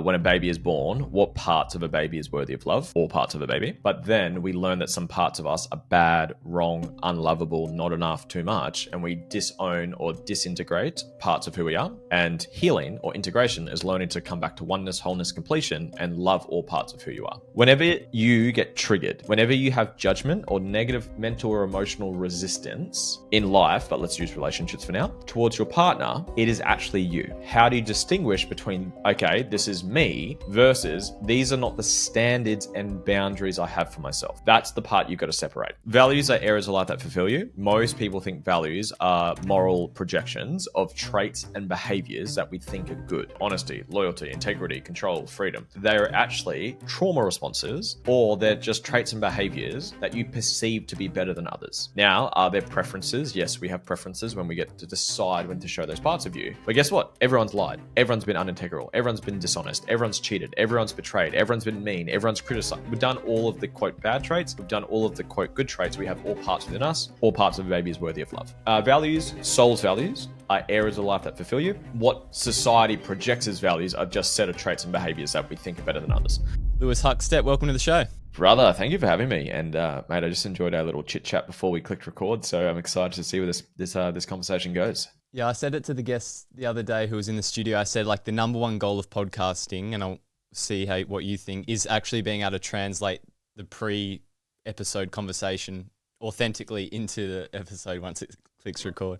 when a baby is born, what parts of a baby is worthy of love? All parts of a baby. But then we learn that some parts of us are bad, wrong, unlovable, not enough, too much, and we disown or disintegrate parts of who we are. And healing or integration is learning to come back to oneness, wholeness, completion, and love all parts of who you are. Whenever you get triggered, whenever you have judgment or negative mental or emotional resistance in life, but let's use relationships for now, towards your partner, it is actually you. How do you distinguish between, okay, this is me versus these are not the standards and boundaries I have for myself? That's the part you've got to separate. Values are areas of life that fulfill you. Most people think values are moral projections of traits and behaviors that we think are good. Honesty, loyalty, integrity, control, freedom. They're actually trauma responses, or they're just traits and behaviors that you perceive to be better than others. Now, are there preferences? Yes, we have preferences when we get to decide when to show those parts of you. But guess what? Everyone's lied. Everyone's been unintegral. Everyone's been dishonest. Everyone's cheated. Everyone's betrayed. Everyone's been mean. Everyone's criticized. We've done all of the quote bad traits. We've done all of the quote good traits. We have all parts within us. All parts of a baby is worthy of love. Values, soul's values, are areas of life that fulfill you. What society projects as values are just set of traits and behaviors that we think are better than others. Lewis Huckstep, welcome to the show. Brother, thank you for having me. And mate, I just enjoyed our little chit chat before we clicked record. So I'm excited to see where this conversation goes. Yeah, I said it to the guest the other day who was in the studio. I said, like, the number one goal of podcasting, and I'll see what you think, is actually being able to translate the pre-episode conversation authentically into the episode once it clicks record.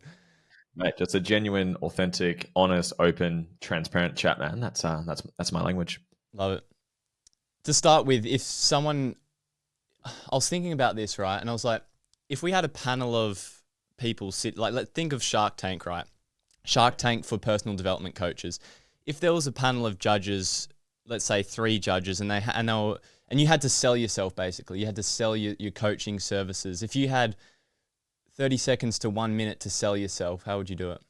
Mate, just a genuine, authentic, honest, open, transparent chat, man. That's my language. Love it. To start with, if someone, I was thinking about this, right? And I was like, if we had a panel of people sit, like, let's think of Shark Tank, right? Shark Tank for personal development coaches. If there was a panel of judges, let's say 3 judges, and you had to sell yourself, basically. You had to sell your coaching services. If you had 30 seconds to 1 minute to sell yourself, how would you do it?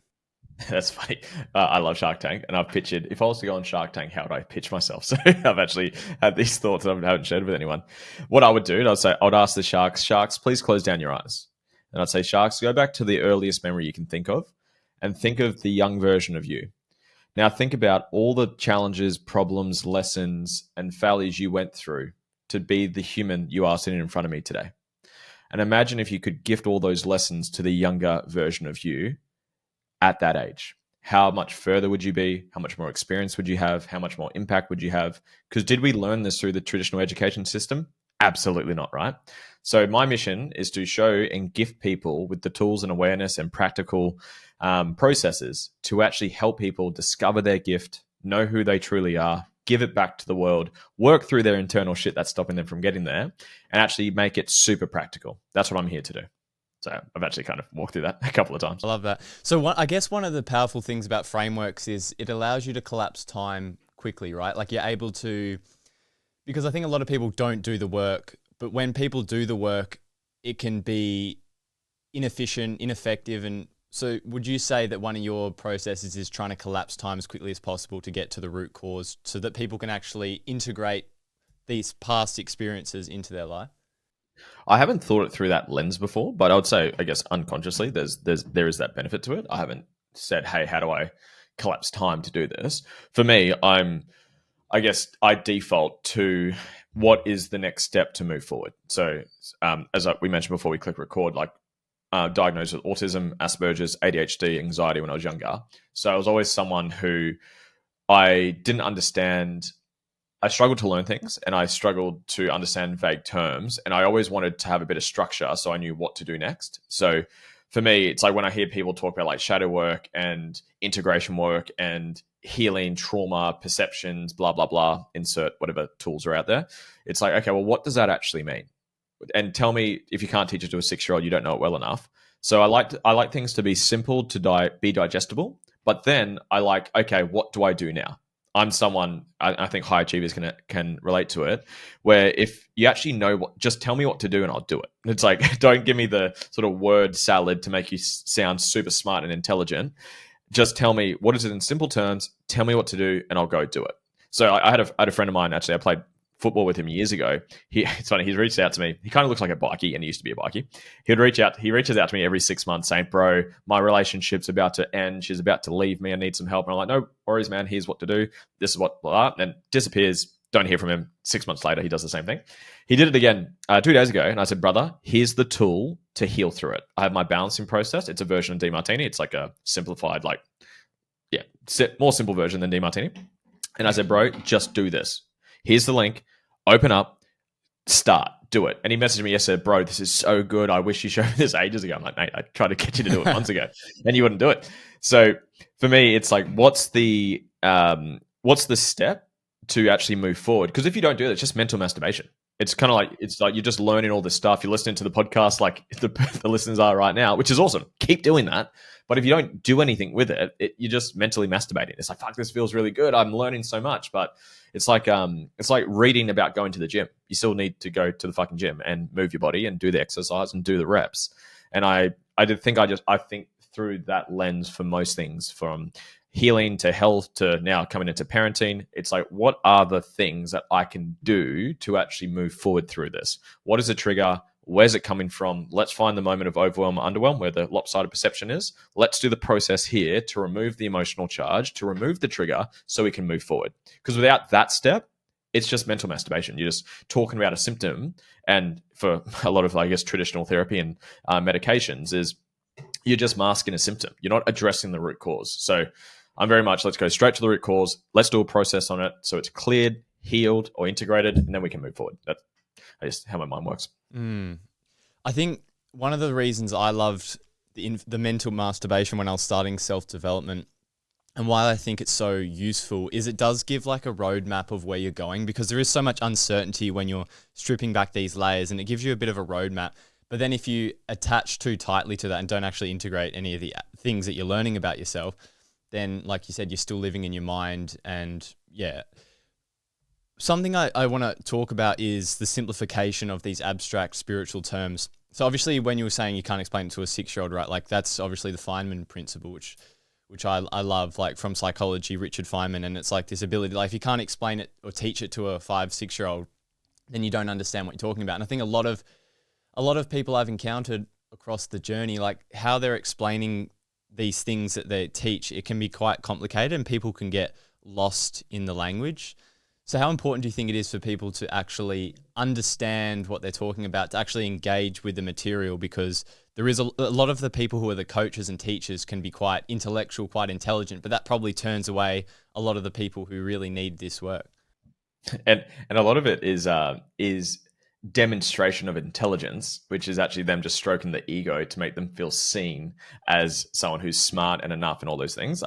That's funny. I love Shark Tank, and I've pictured, if I was to go on Shark Tank, how would I pitch myself? So I've actually had these thoughts that I haven't shared with anyone. What I would do, I'd ask the sharks, please close down your eyes. And I'd say, sharks, go back to the earliest memory you can think of and think of the young version of you. Now think about all the challenges, problems, lessons, and failures you went through to be the human you are sitting in front of me today. And imagine if you could gift all those lessons to the younger version of you at that age. How much further would you be? How much more experience would you have? How much more impact would you have? Because did we learn this through the traditional education system? Absolutely not, right? So my mission is to show and gift people with the tools and awareness and practical processes to actually help people discover their gift, know who they truly are, give it back to the world, work through their internal shit that's stopping them from getting there, and actually make it super practical. That's what I'm here to do. So I've actually kind of walked through that a couple of times. I love that. So I guess one of the powerful things about frameworks is it allows you to collapse time quickly, right? Like, you're able to, because I think a lot of people don't do the work, but when people do the work, it can be inefficient, ineffective. And so would you say that one of your processes is trying to collapse time as quickly as possible to get to the root cause so that people can actually integrate these past experiences into their life? I haven't thought it through that lens before, but I would say, I guess, unconsciously, there is that benefit to it. I haven't said, hey, how do I collapse time to do this? For me, I default to what is the next step to move forward. So as we mentioned before we click record, like diagnosed with autism, Asperger's, ADHD, anxiety when I was younger. So I was always someone who I didn't understand. I struggled to learn things, and I struggled to understand vague terms, and I always wanted to have a bit of structure so I knew what to do next. So for me, it's like when I hear people talk about like shadow work and integration work and healing, trauma, perceptions, blah, blah, blah, insert whatever tools are out there. It's like, okay, well, what does that actually mean? And tell me, if you can't teach it to a 6-year-old, you don't know it well enough. So I like things to be simple, to be digestible, but then I like, okay, what do I do now? I'm someone, I think high achievers can relate to it, where if you actually know just tell me what to do and I'll do it. It's like, don't give me the sort of word salad to make you sound super smart and intelligent. Just tell me, what is it in simple terms? Tell me what to do and I'll go do it. So I had a friend of mine, actually, I played football with him years ago. It's funny. He's reached out to me. He kind of looks like a bikie, and he used to be a bikie. He reaches out to me every 6 months saying, "Bro, my relationship's about to end. She's about to leave me. I need some help." And I'm like, "No worries, man. Here's what to do. This is what," blah, blah, and disappears. Don't hear from him. 6 months later, he does the same thing. He did it again 2 days ago, and I said, "Brother, here's the tool to heal through it. I have my balancing process. It's a version of DeMartini. It's like a simplified, more simple version than DeMartini." And I said, "Bro, just do this. Here's the link. Open up, start, do it." And he messaged me yesterday, "Bro, this is so good. I wish you showed me this ages ago." I'm like, "Mate, I tried to get you to do it months ago, and you wouldn't do it." So for me, it's like, what's the step to actually move forward? Because if you don't do it, it's just mental masturbation. It's kind of like, you're just learning all this stuff. You're listening to the podcast like the listeners are right now, which is awesome. Keep doing that. But if you don't do anything with it, you're just mentally masturbating. It's like, fuck, this feels really good. I'm learning so much. But it's like reading about going to the gym. You still need to go to the fucking gym and move your body and do the exercise and do the reps. And I think through that lens for most things, from healing to health to now coming into parenting. It's like, what are the things that I can do to actually move forward through this? What is the trigger? Where's it coming from? Let's find the moment of overwhelm or underwhelm where the lopsided perception is. Let's do the process here to remove the emotional charge, to remove the trigger so we can move forward. Because without that step, it's just mental masturbation. You're just talking about a symptom. And for a lot of, I guess, traditional therapy and medications is you're just masking a symptom. You're not addressing the root cause. So I'm very much, let's go straight to the root cause. Let's do a process on it so it's cleared, healed, or integrated, and then we can move forward. That's just how my mind works. I think one of the reasons I loved the mental masturbation when I was starting self-development, and why I think it's so useful, is it does give like a roadmap of where you're going, because there is so much uncertainty when you're stripping back these layers, and it gives you a bit of a roadmap. But then if you attach too tightly to that and don't actually integrate any of the things that you're learning about yourself, then, like you said, you're still living in your mind. And yeah, something I want to talk about is the simplification of these abstract spiritual terms. So obviously when you were saying you can't explain it to a 6-year-old, right? Like that's obviously the Feynman principle, which I love, like from psychology, Richard Feynman. And it's like this ability, like if you can't explain it or teach it to a 5-6-year-old, then you don't understand what you're talking about. And I think a lot of people I've encountered across the journey, like how they're explaining these things that they teach, it can be quite complicated and people can get lost in the language. So how important do you think it is for people to actually understand what they're talking about, to actually engage with the material? Because there is a lot of the people who are the coaches and teachers can be quite intellectual, quite intelligent, but that probably turns away a lot of the people who really need this work. And a lot of it is demonstration of intelligence, which is actually them just stroking the ego to make them feel seen as someone who's smart and enough and all those things.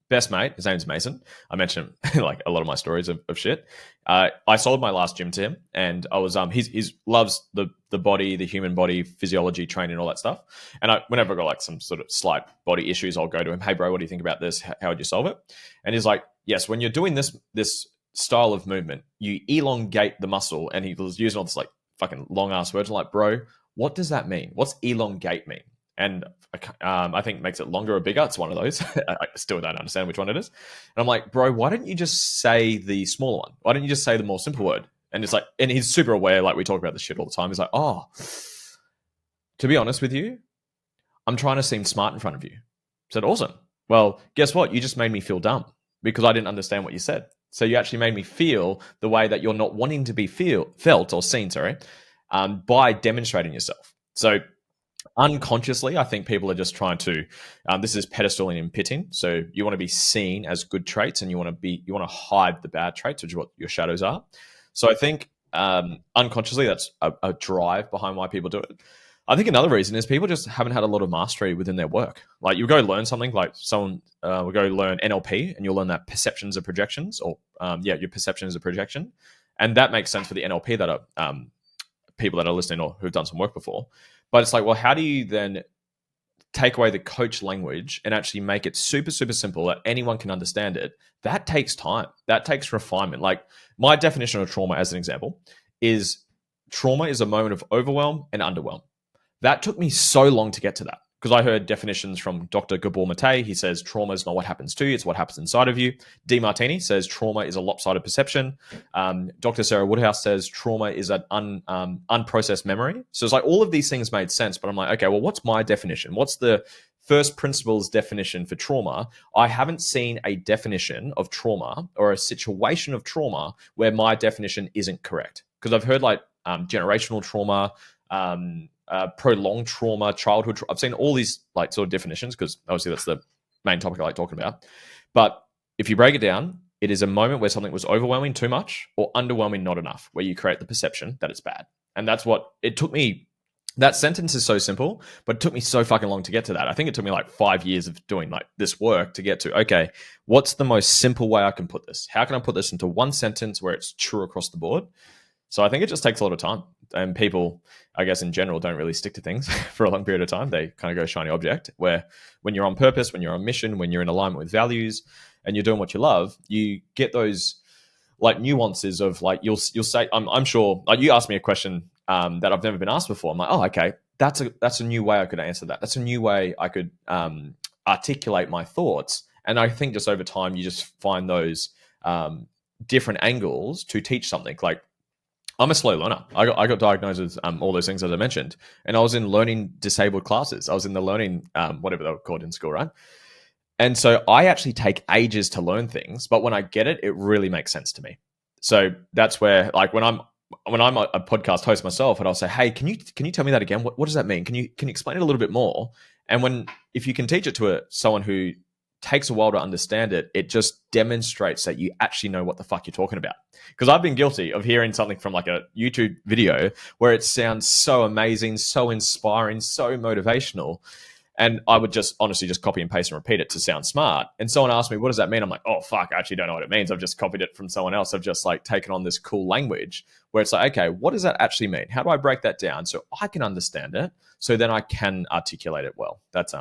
Best mate, his name's Mason. I mentioned like a lot of my stories of shit. I sold my last gym to him, and I was he's loves the body, the human body, physiology, training, all that stuff. And whenever I got like some sort of slight body issues, I'll go to him. Hey bro, what do you think about this? How would you solve it? And he's like, yes, when you're doing this style of movement, you elongate the muscle. And he was using all this like fucking long ass words. I'm like, bro, what does that mean? What's elongate mean? And I think makes it longer or bigger. It's one of those. I still don't understand which one it is. And I'm like, bro, why don't you just say the smaller one? Why don't you just say the more simple word? And it's like, and he's super aware. Like we talk about this shit all the time. He's like, oh, to be honest with you, I'm trying to seem smart in front of you. I said, awesome. Well, guess what? You just made me feel dumb because I didn't understand what you said. So you actually made me feel the way that you're not wanting to be felt or seen, by demonstrating yourself. So unconsciously, I think people are just trying to, this is pedestaling and pitting. So you want to be seen as good traits, and you want to hide the bad traits, which is what your shadows are. So I think unconsciously, that's a drive behind why people do it. I think another reason is people just haven't had a lot of mastery within their work. Like you go learn something, like someone will go learn NLP, and you'll learn that perceptions are projections, or your perception is a projection. And that makes sense for the NLP that are people that are listening or who've done some work before. But it's like, well, how do you then take away the coach language and actually make it super, super simple that anyone can understand it? That takes time. That takes refinement. Like my definition of trauma, as an example, is trauma is a moment of overwhelm and underwhelm. That took me so long to get to that, because I heard definitions from Dr. Gabor Mate. He says trauma is not what happens to you, it's what happens inside of you. DeMartini says trauma is a lopsided perception. Dr. Sarah Woodhouse says trauma is an unprocessed memory. So it's like all of these things made sense, but I'm like, okay, well, what's my definition? What's the first principles definition for trauma? I haven't seen a definition of trauma or a situation of trauma where my definition isn't correct. Because I've heard like generational trauma, prolonged trauma, childhood. I've seen all these like sort of definitions because obviously that's the main topic I like talking about. But if you break it down, it is a moment where something was overwhelming too much or underwhelming not enough, where you create the perception that it's bad. And that's what it took me. That sentence is so simple, but it took me so fucking long to get to that. I think it took me like 5 years of doing like this work to get to, okay, what's the most simple way I can put this? How can I put this into one sentence where it's true across the board? So I think it just takes a lot of time. And people, I guess in general, don't really stick to things for a long period of time. They kind of go shiny object, where when you're on purpose, when you're on mission, when you're in alignment with values and you're doing what you love, you get those like nuances of like, you'll say, I'm sure, like you asked me a question that I've never been asked before. I'm like, oh, okay, that's a new way I could answer that. That's a new way I could articulate my thoughts. And I think just over time, you just find those different angles to teach something. Like I'm a slow learner. I got diagnosed with all those things as I mentioned, and I was in learning disabled classes. I was in the learning whatever they were called in school, right? And so I actually take ages to learn things, but when I get it, it really makes sense to me. So that's where, like, when I'm a podcast host myself, and I'll say, "Hey, can you tell me that again? What does that mean? Can you explain it a little bit more?" And if you can teach it to someone who takes a while to understand it, it just demonstrates that you actually know what the fuck you're talking about. Because I've been guilty of hearing something from like a YouTube video where it sounds so amazing, so inspiring, so motivational. And I would just honestly just copy and paste and repeat it to sound smart. And someone asked me, what does that mean? I'm like, oh, fuck, I actually don't know what it means. I've just copied it from someone else. I've just like taken on this cool language where it's like, okay, what does that actually mean? How do I break that down so I can understand it? So then I can articulate it well. That's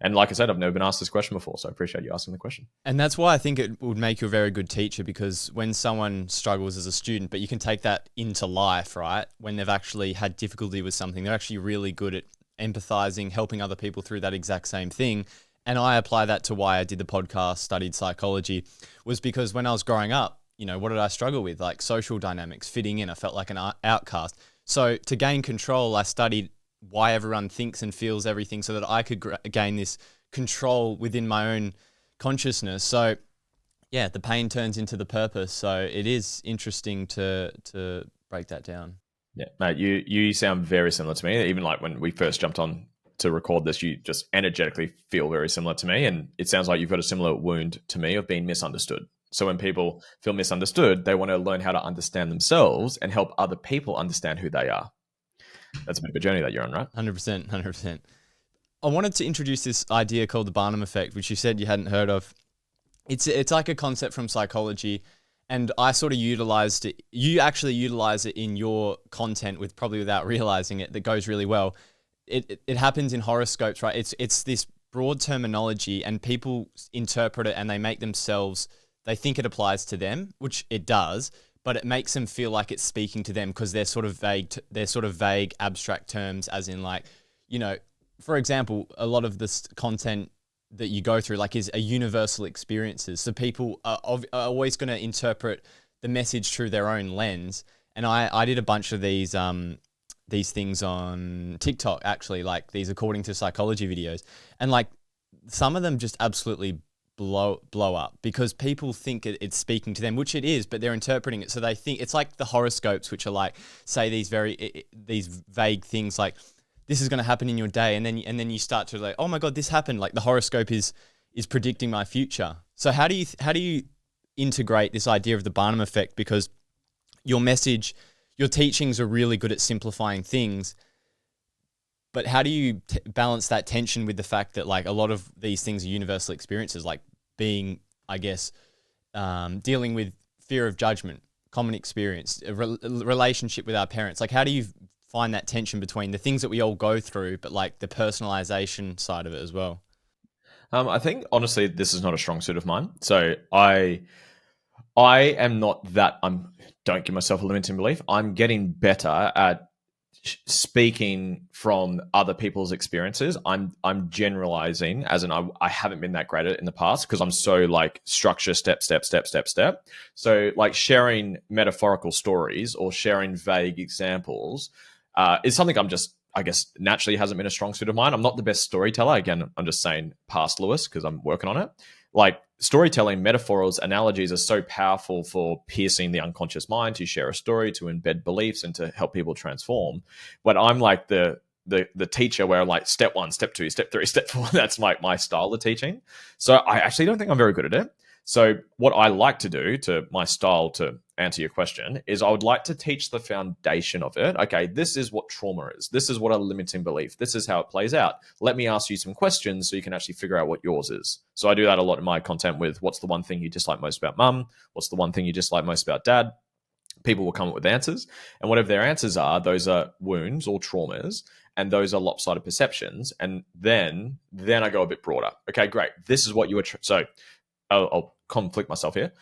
and like I said, I've never been asked this question before, so I appreciate you asking the question. And that's why I think it would make you a very good teacher, because when someone struggles as a student, but you can take that into life, right? When they've actually had difficulty with something, they're actually really good at empathizing, helping other people through that exact same thing. And I apply that to why I did the podcast, studied psychology, was because when I was growing up, you know, what did I struggle with? Like social dynamics, fitting in. I felt like an outcast. So to gain control, I studied why everyone thinks and feels everything so that I could gain this control within my own consciousness. So yeah, the pain turns into the purpose. So it is interesting to break that down. Yeah, mate, you sound very similar to me. Even like when we first jumped on to record this, you just energetically feel very similar to me. And it sounds like you've got a similar wound to me of being misunderstood. So when people feel misunderstood, they want to learn how to understand themselves and help other people understand who they are. That's a bit of a journey that you're on, right? 100%, 100%. I wanted to introduce this idea called the Barnum Effect, which you said you hadn't heard of. It's like a concept from psychology, and I sort of utilized it. You actually utilize it in your content with probably without realizing it. That goes really well. It happens in horoscopes, right? It's this broad terminology, and people interpret it and they make themselves. They think it applies to them, which it does, but it makes them feel like it's speaking to them because they're sort of vague. They're sort of vague, abstract terms, as in like, you know, for example, a lot of this content that you go through is a universal experiences. So people are always going to interpret the message through their own lens. And I did a bunch of these things on TikTok, actually, like these according to psychology videos, and like some of them just absolutely blow up because people think it's speaking to them, which it is, but they're interpreting it. So they think it's like the horoscopes, which are like, say these vague things like, this is going to happen in your day. And then you start to like, oh my God, this happened. Like the horoscope is predicting my future. So how do you integrate this idea of the Barnum effect? Because your message, your teachings are really good at simplifying things, but how do you balance that tension with the fact that like a lot of these things are universal experiences, like being, I guess, dealing with fear of judgment, common experience, a relationship with our parents. Like how do you find that tension between the things that we all go through, but like the personalization side of it as well? I think honestly, this is not a strong suit of mine. So I am not that. Don't give myself a limiting belief. I'm getting better at speaking from other people's experiences. I'm generalizing, as in I haven't been that great at it in the past because I'm so like structure, step, step, step, step, step. So like sharing metaphorical stories or sharing vague examples is something I'm just, I guess, naturally hasn't been a strong suit of mine. I'm not the best storyteller. Again, I'm just saying past Lewis because I'm working on it. Like storytelling, metaphors, analogies are so powerful for piercing the unconscious mind to share a story, to embed beliefs, and to help people transform. But I'm like the teacher where I'm like step one, step two, step three, step four. That's my style of teaching. So I actually don't think I'm very good at it. So what I like to do to my style, to answer your question, is I would like to teach the foundation of it. Okay, this is what trauma is. This is what a limiting belief. This is how it plays out. Let me ask you some questions so you can actually figure out what yours is. So I do that a lot in my content with what's the one thing you dislike most about mum? What's the one thing you dislike most about dad? People will come up with answers. And whatever their answers are, those are wounds or traumas. And those are lopsided perceptions. And then I go a bit broader. Okay, great. This is what you were... So I'll conflict myself here.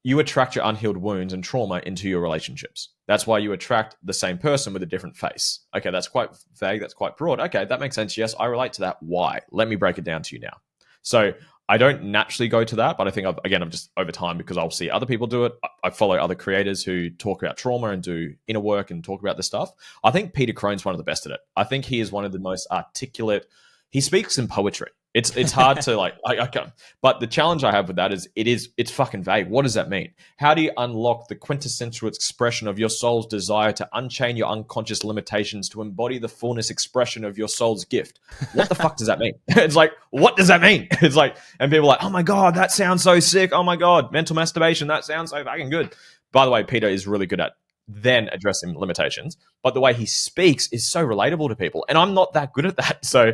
You attract your unhealed wounds and trauma into your relationships. That's why you attract the same person with a different face. Okay, that's quite vague. That's quite broad. Okay, that makes sense. Yes, I relate to that. Why? Let me break it down to you now. So I don't naturally go to that, but I think I'm just over time because I'll see other people do it. I follow other creators who talk about trauma and do inner work and talk about this stuff. I think Peter Crone's one of the best at it. I think he is one of the most articulate. He speaks in poetry. It's hard to like, I can't. But the challenge I have with that is it's fucking vague. What does that mean? How do you unlock the quintessential expression of your soul's desire to unchain your unconscious limitations to embody the fullness expression of your soul's gift? What the fuck does that mean? It's like, what does that mean? It's like, and people are like, oh my God, that sounds so sick. Oh my God, mental masturbation. That sounds so fucking good. By the way, Peter is really good at then addressing limitations, but the way he speaks is so relatable to people. And I'm not that good at that. So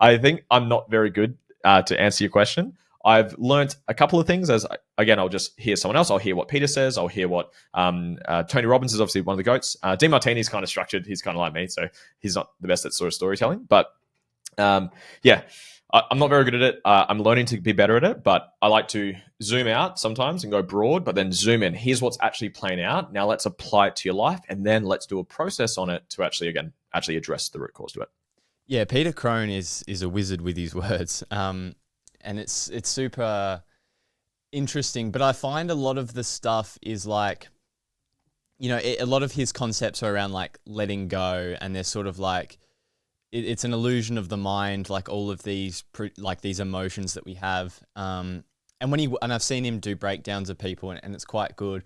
I think I'm not very good to answer your question. I've learned a couple of things. Again, I'll just hear someone else. I'll hear what Peter says. I'll hear what Tony Robbins is obviously one of the goats. Demartini's kind of structured. He's kind of like me, so he's not the best at sort of storytelling. But yeah, I'm not very good at it. I'm learning to be better at it, but I like to zoom out sometimes and go broad, but then zoom in. Here's what's actually playing out. Now let's apply it to your life, and then let's do a process on it to actually address the root cause to it. Yeah, Peter Crone is a wizard with his words, and it's super interesting. But I find a lot of the stuff is like, a lot of his concepts are around like letting go, and they're sort of like it's an illusion of the mind, like all of these these emotions that we have. And I've seen him do breakdowns of people, and it's quite good.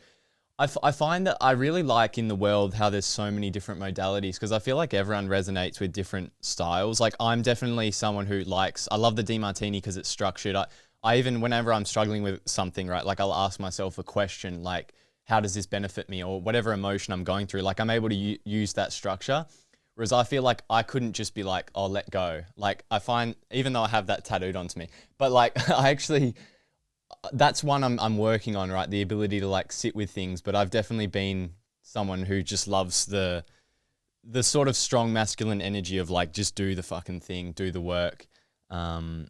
I find that I really like in the world how there's so many different modalities, because I feel like everyone resonates with different styles. Like I'm definitely someone who I love the DeMartini because it's structured. I even, whenever I'm struggling with something, right, like I'll ask myself a question like, how does this benefit me, or whatever emotion I'm going through, like I'm able to use that structure. Whereas I feel like I couldn't just be like, oh, let go. Like I find, even though I have that tattooed onto me, but like I actually... That's one I'm working on, right? The ability to like sit with things, but I've definitely been someone who just loves the sort of strong masculine energy of like, just do the fucking thing, do the work. Yeah.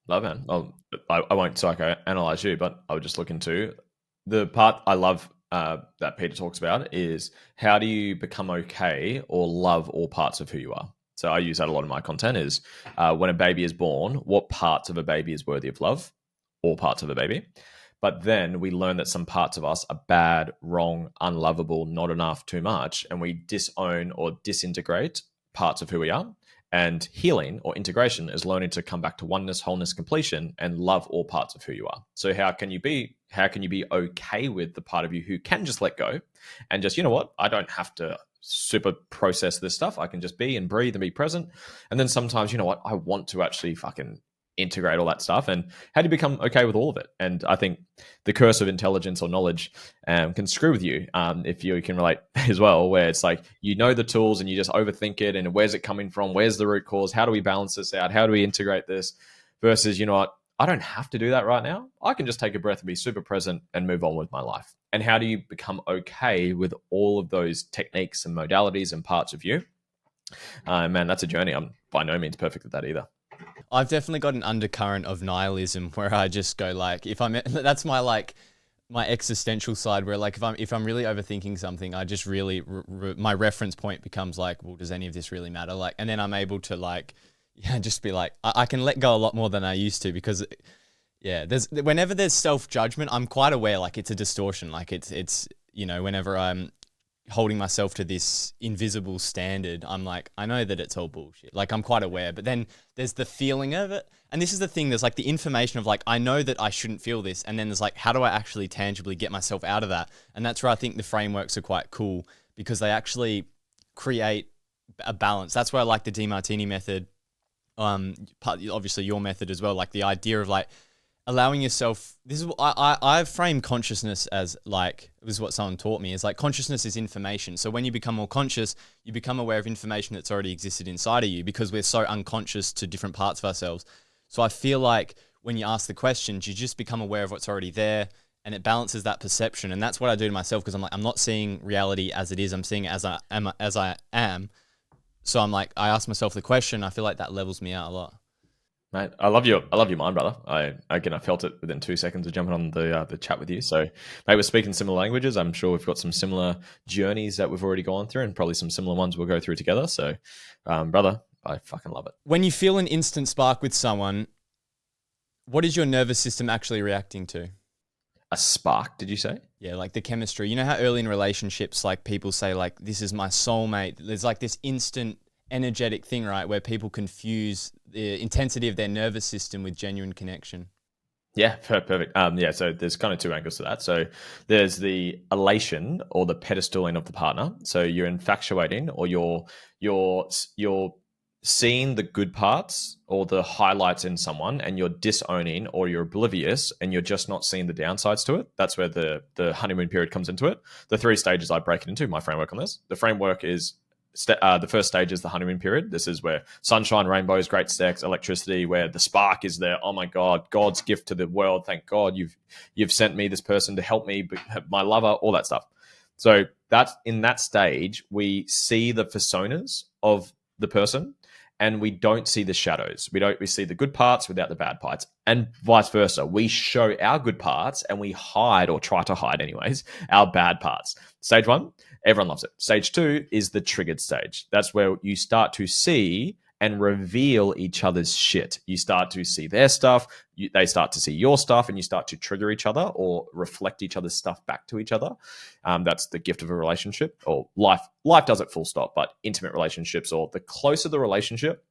Love it. Well, I won't psychoanalyze you, but I would just look into the part I love that Peter talks about is how do you become okay or love all parts of who you are? So I use that a lot in my content is when a baby is born, what parts of a baby is worthy of love? All parts of a baby. But then we learn that some parts of us are bad, wrong, unlovable, not enough, too much. And we disown or disintegrate parts of who we are. And healing or integration is learning to come back to oneness, wholeness, completion, and love all parts of who you are. So how can you be okay with the part of you who can just let go and just, you know what, I don't have to super process this stuff. I can just be and breathe and be present. And then sometimes, you know what, I want to actually fucking integrate all that stuff. And how do you become okay with all of it? And I think the curse of intelligence or knowledge can screw with you if you can relate as well, where it's like, you know, the tools and you just overthink it. And where's it coming from? Where's the root cause? How do we balance this out? How do we integrate this? Versus, you know what, I don't have to do that right now. I can just take a breath and be super present and move on with my life. And how do you become okay with all of those techniques and modalities and parts of you? Man, that's a journey. I'm by no means perfect at that either. I've definitely got an undercurrent of nihilism where I just go like, that's my my existential side, where like if I'm really overthinking something, I just really my reference point becomes like, well, does any of this really matter? Like, and then I'm able to like, yeah, just be like, I can let go a lot more than I used to, because yeah, whenever there's self judgment, I'm quite aware like it's a distortion. Like it's whenever I'm holding myself to this invisible standard, I'm like, I know that it's all bullshit. Like, I'm quite aware, but then there's the feeling of it. And this is the thing, there's like the information of like, I know that I shouldn't feel this. And then there's like, how do I actually tangibly get myself out of that? And that's where I think the frameworks are quite cool, because they actually create a balance. That's where I like the DeMartini method. Obviously your method as well. Like the idea of like, allowing yourself, this is what I've framed consciousness as, like, this is what someone taught me, is like consciousness is information. So when you become more conscious, you become aware of information that's already existed inside of you, because we're so unconscious to different parts of ourselves. So I feel like when you ask the questions, you just become aware of what's already there, and it balances that perception. And that's what I do to myself, because I'm like, I'm not seeing reality as it is, I'm seeing it as I am. So I'm like, I ask myself the question, I feel like that levels me out a lot. Mate, I love your mind, brother. I felt it within 2 seconds of jumping on the chat with you. So, mate, we're speaking similar languages. I'm sure we've got some similar journeys that we've already gone through, and probably some similar ones we'll go through together. So, brother, I fucking love it. When you feel an instant spark with someone, what is your nervous system actually reacting to? A spark, did you say? Yeah, like the chemistry. You know how early in relationships, like people say, like, this is my soulmate. There's like this instant energetic thing, right, where people confuse the intensity of their nervous system with genuine connection. Yeah, perfect. So there's kind of two angles to that. So there's the elation or the pedestaling of the partner. So you're infatuating, or you're seeing the good parts or the highlights in someone, and you're disowning, or you're oblivious, and you're just not seeing the downsides to it. That's where the honeymoon period comes into it. The 3 stages I break it into, my framework on this. The framework is the first stage is the honeymoon period. This is where sunshine, rainbows, great sex, electricity, where the spark is there. Oh my God, God's gift to the world. Thank God you've sent me this person to help me, my lover, all that stuff. So that's in that stage, we see the personas of the person, and we don't see the shadows. We see the good parts without the bad parts, and vice versa. We show our good parts and we hide, or try to hide anyways, our bad parts. Stage 1, everyone loves it. Stage 2 is the triggered stage. That's where you start to see and reveal each other's shit. You start to see their stuff, they start to see your stuff, and you start to trigger each other or reflect each other's stuff back to each other. That's the gift of a relationship, or life. Life does it full stop, but intimate relationships, or the closer the relationship,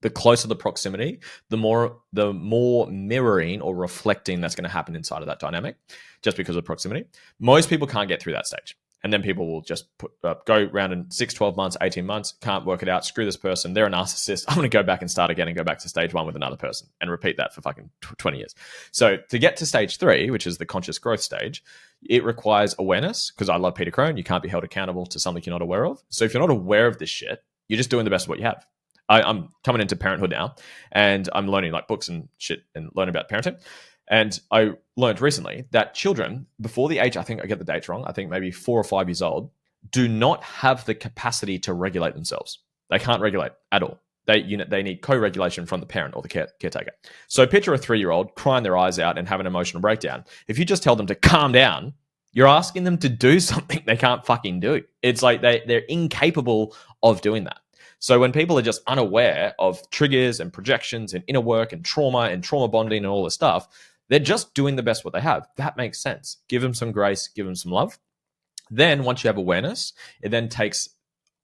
the closer the proximity, the more mirroring or reflecting that's going to happen inside of that dynamic, just because of proximity. Most people can't get through that stage. And then people will just go around in 6, 12 months, 18 months, can't work it out, screw this person, they're a narcissist, I'm going to go back and start again and go back to stage 1 with another person and repeat that for fucking 20 years. So to get to stage 3, which is the conscious growth stage, it requires awareness, because I love Peter Crone, you can't be held accountable to something you're not aware of. So if you're not aware of this shit, you're just doing the best of what you have. I'm coming into parenthood now, and I'm learning like books and shit and learning about parenting. And I learned recently that children, before the age, I think I get the dates wrong, I think maybe 4 or 5 years old, do not have the capacity to regulate themselves. They can't regulate at all. They need co-regulation from the parent or the caretaker. So picture a 3-year-old crying their eyes out and have an emotional breakdown. If you just tell them to calm down, you're asking them to do something they can't fucking do. It's like they're incapable of doing that. So when people are just unaware of triggers and projections and inner work and trauma bonding and all this stuff, they're just doing the best what they have. That makes sense. Give them some grace, give them some love. Then once you have awareness, it then takes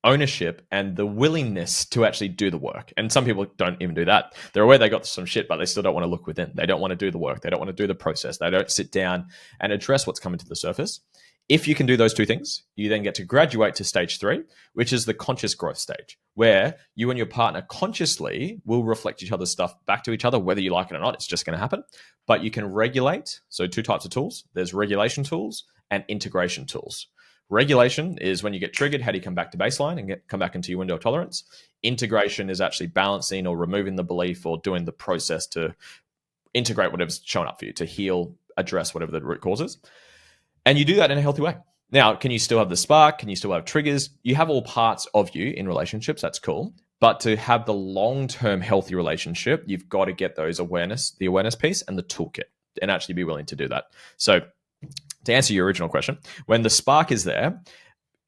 ownership and the willingness to actually do the work. And some people don't even do that. They're aware they got some shit, but they still don't want to look within. They don't want to do the work. They don't want to do the process. They don't sit down and address what's coming to the surface. If you can do those 2 things, you then get to graduate to stage 3, which is the conscious growth stage, where you and your partner consciously will reflect each other's stuff back to each other, whether you like it or not. It's just going to happen. But you can regulate. So 2 types of tools. There's regulation tools and integration tools. Regulation is when you get triggered, how do you come back to baseline and come back into your window of tolerance? Integration is actually balancing or removing the belief or doing the process to integrate whatever's shown up for you, to heal, address whatever the root cause is. And you do that in a healthy way. Now, can you still have the spark? Can you still have triggers? You have all parts of you in relationships. That's cool. But to have the long-term healthy relationship, you've got to get the awareness piece and the toolkit, and actually be willing to do that. So to answer your original question, when the spark is there,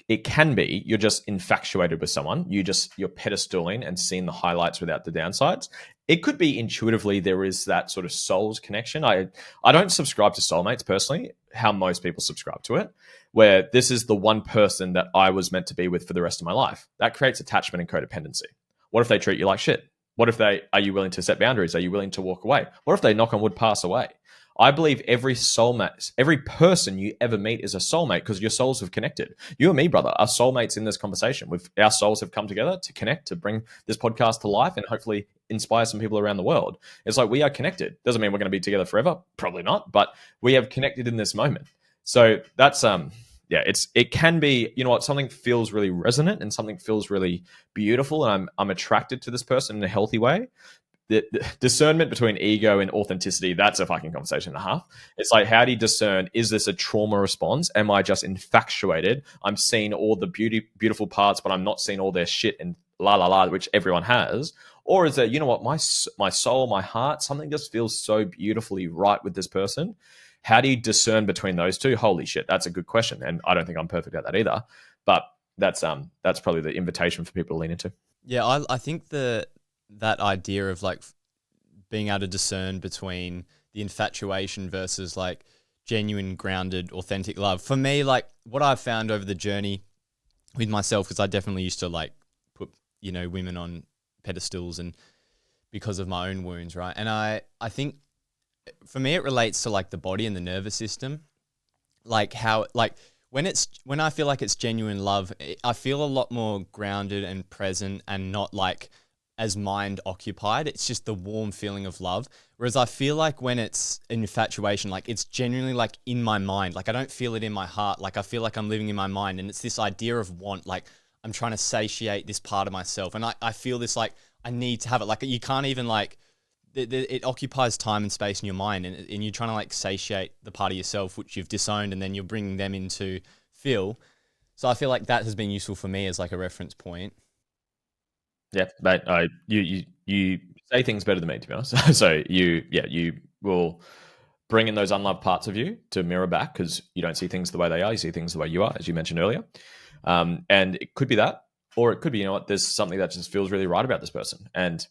it can be you're just infatuated with someone. You're pedestaling and seeing the highlights without the downsides. It could be intuitively there is that sort of soul's connection. I don't subscribe to soulmates personally, how most people subscribe to it, where this is the one person that I was meant to be with for the rest of my life. That creates attachment and codependency. What if they treat you like shit? What if are you willing to set boundaries? Are you willing to walk away? What if they, knock on wood, pass away? I believe every soulmate, every person you ever meet is a soulmate because your souls have connected. You and me, brother, are soulmates in this conversation. Our souls have come together to connect, to bring this podcast to life and hopefully inspire some people around the world. It's like we are connected. Doesn't mean we're going to be together forever. Probably not. But we have connected in this moment. So that's, it can be, you know what, something feels really resonant and something feels really beautiful. And I'm attracted to this person in a healthy way. The discernment between ego and authenticity, that's a fucking conversation and a half. It's like, how do you discern, is this a trauma response? Am I just infatuated? I'm seeing all the beautiful parts, but I'm not seeing all their shit and la la la, which everyone has. Or is it, you know what, my soul, my heart, something just feels so beautifully right with this person. How do you discern between those two? Holy shit, that's a good question. And I don't think I'm perfect at that either. But that's probably the invitation for people to lean into. Yeah, I think that idea of like being able to discern between the infatuation versus like genuine, grounded, authentic love. For me, like what I've found over the journey with myself, because I definitely used to like put, women on pedestals and because of my own wounds, right? And I think for me, it relates to like the body and the nervous system, like how, like when I feel like it's genuine love, I feel a lot more grounded and present and not like as mind occupied. It's just the warm feeling of love. Whereas I feel like when it's infatuation, like it's genuinely like in my mind, like I don't feel it in my heart. Like I feel like I'm living in my mind and it's this idea of want, like I'm trying to satiate this part of myself. And I feel this, like I need to have it. Like you can't even like, it occupies time and space in your mind and you're trying to like satiate the part of yourself which you've disowned and then you're bringing them into feel. So I feel like that has been useful for me as like a reference point. Yeah, but you say things better than me, to be honest. So you will bring in those unloved parts of you to mirror back because you don't see things the way they are. You see things the way you are, as you mentioned earlier. And it could be that, or it could be, you know what, there's something that just feels really right about this person. And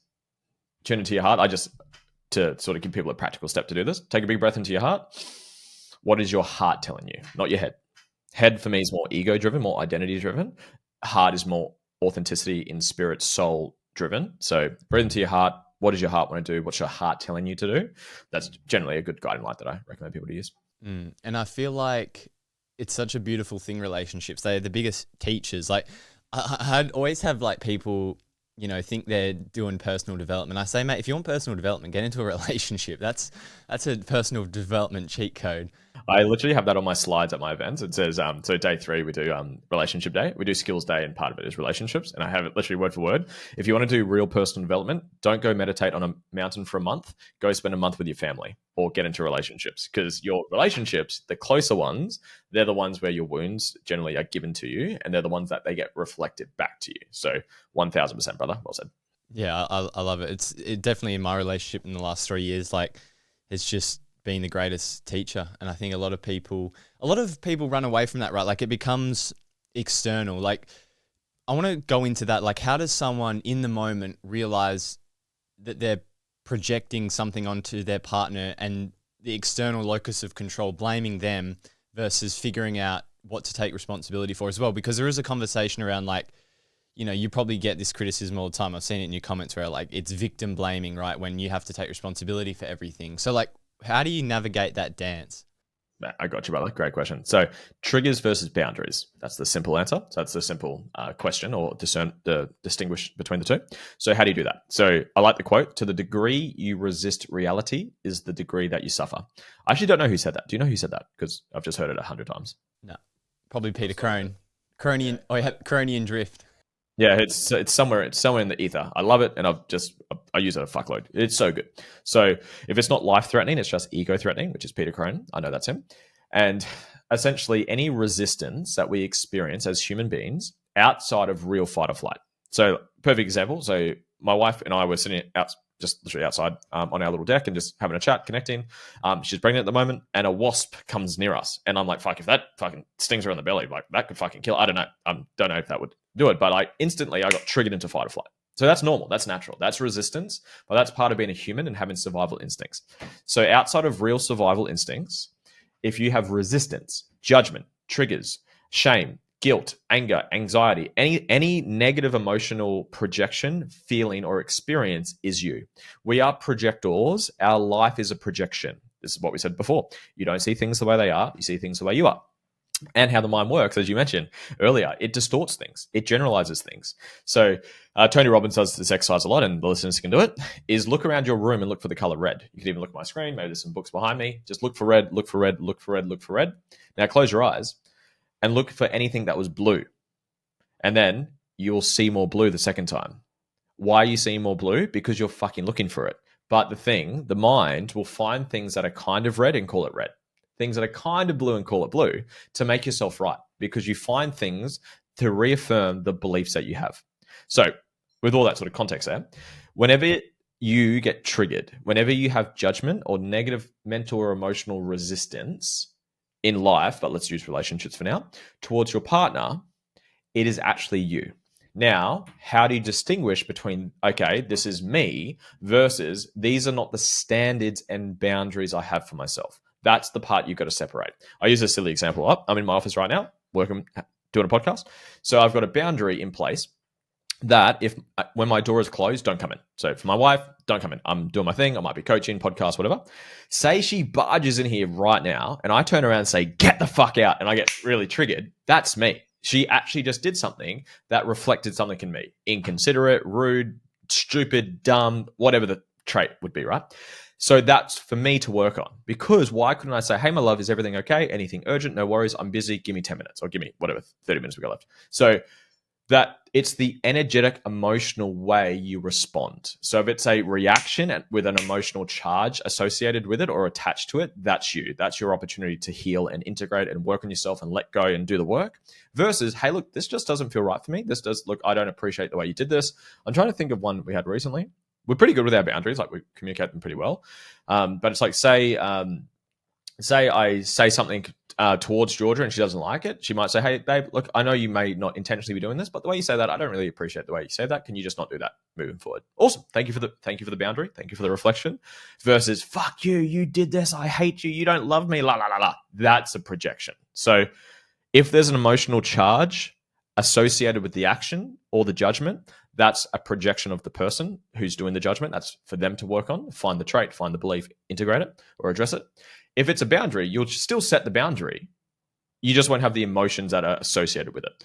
tune into your heart. To sort of give people a practical step to do this, take a big breath into your heart. What is your heart telling you? Not your head. Head for me is more ego driven, more identity driven. Heart is more authenticity in spirit, soul driven. So breathe into your heart. What does your heart want to do? What's your heart telling you to do? That's generally a good guiding light that I recommend people to use. And I feel like it's such a beautiful thing, relationships. They're the biggest teachers. Like I'd always have like people, think they're doing personal development. I say, mate, if you want personal development, get into a relationship. That's a personal development cheat code. I literally have that on my slides at my events. It says, so day 3, we do relationship day. We do skills day, and part of it is relationships. And I have it literally word for word. If you want to do real personal development, don't go meditate on a mountain for a month. Go spend a month with your family or get into relationships, because your relationships, the closer ones, they're the ones where your wounds generally are given to you, and they're the ones that they get reflected back to you. So 1000%, brother. Well said. Yeah, I love it. It definitely in my relationship in the last 3 years, like it's just been the greatest teacher. And I think a lot of people run away from that, right? Like it becomes external. Like I want to go into that. Like how does someone in the moment realize that they're projecting something onto their partner and the external locus of control, blaming them versus figuring out what to take responsibility for as well? Because there is a conversation around like, you probably get this criticism all the time. I've seen it in your comments where like it's victim blaming, right? When you have to take responsibility for everything. So like, how do you navigate that dance? I got you, brother. Great question. So triggers versus boundaries. That's the simple answer. So that's the simple question, or distinguish between the two. So how do you do that? So I like the quote, to the degree you resist reality is the degree that you suffer. I actually don't know who said that. Do you know who said that? Because I've just heard it 100 times. No, probably Peter Crone. Cronian drift. Yeah, it's somewhere in the ether. I love it, and I use it a fuckload. It's so good. So if it's not life threatening, it's just ego threatening, which is Peter Crone. I know that's him. And essentially, any resistance that we experience as human beings outside of real fight or flight. So perfect example. So my wife and I were sitting out just literally outside on our little deck and just having a chat, connecting. She's pregnant at the moment, and a wasp comes near us, and I'm like, fuck, if that fucking stings her in the belly, like that could fucking kill. I don't know. Don't know if that would do it, but instantly I got triggered into fight or flight. So that's normal. That's natural. That's resistance, but that's part of being a human and having survival instincts. So outside of real survival instincts, if you have resistance, judgment, triggers, shame, guilt, anger, anxiety, any negative emotional projection, feeling, or experience is you. We are projectors. Our life is a projection. This is what we said before. You don't see things the way they are. You see things the way you are. And how the mind works, as you mentioned earlier, it distorts things. It generalizes things. So Tony Robbins does this exercise a lot, and the listeners can do it, is look around your room and look for the color red. You can even look at my screen. Maybe there's some books behind me. Just look for red, look for red, look for red, look for red. Now close your eyes and look for anything that was blue. And then you will see more blue the second time. Why are you seeing more blue? Because you're fucking looking for it. But the mind will find things that are kind of red and call it red. Things that are kind of blue and call it blue to make yourself right, because you find things to reaffirm the beliefs that you have. So with all that sort of context there, whenever you get triggered, whenever you have judgment or negative mental or emotional resistance in life, but let's use relationships for now, towards your partner, it is actually you. Now, how do you distinguish between, okay, this is me versus these are not the standards and boundaries I have for myself? That's the part you've got to separate. I use a silly example. I'm in my office right now, working, doing a podcast. So I've got a boundary in place that when my door is closed, don't come in. So for my wife, don't come in. I'm doing my thing. I might be coaching, podcast, whatever. Say she barges in here right now and I turn around and say, get the fuck out. And I get really triggered. That's me. She actually just did something that reflected something in me. Inconsiderate, rude, stupid, dumb, whatever the trait would be, right? So that's for me to work on, because why couldn't I say, hey, my love, is everything okay? Anything urgent? No worries. I'm busy. Give me 10 minutes or give me whatever, 30 minutes we got left. So that it's the energetic, emotional way you respond. So if it's a reaction with an emotional charge associated with it or attached to it, that's you. That's your opportunity to heal and integrate and work on yourself and let go and do the work, versus, hey, look, this just doesn't feel right for me. I don't appreciate the way you did this. I'm trying to think of one we had recently. We're pretty good with our boundaries. Like, we communicate them pretty well. But it's like, say I say something towards Georgia and she doesn't like it. She might say, hey, babe, look, I know you may not intentionally be doing this, but the way you say that, I don't really appreciate the way you say that. Can you just not do that moving forward? Awesome. Thank you for the boundary. Thank you for the reflection. Versus, fuck you, you did this. I hate you. You don't love me. La, la, la, la. That's a projection. So if there's an emotional charge associated with the action or the judgment, that's a projection of the person who's doing the judgment. That's for them to work on, find the trait, find the belief, integrate it or address it. If it's a boundary, you'll still set the boundary. You just won't have the emotions that are associated with it.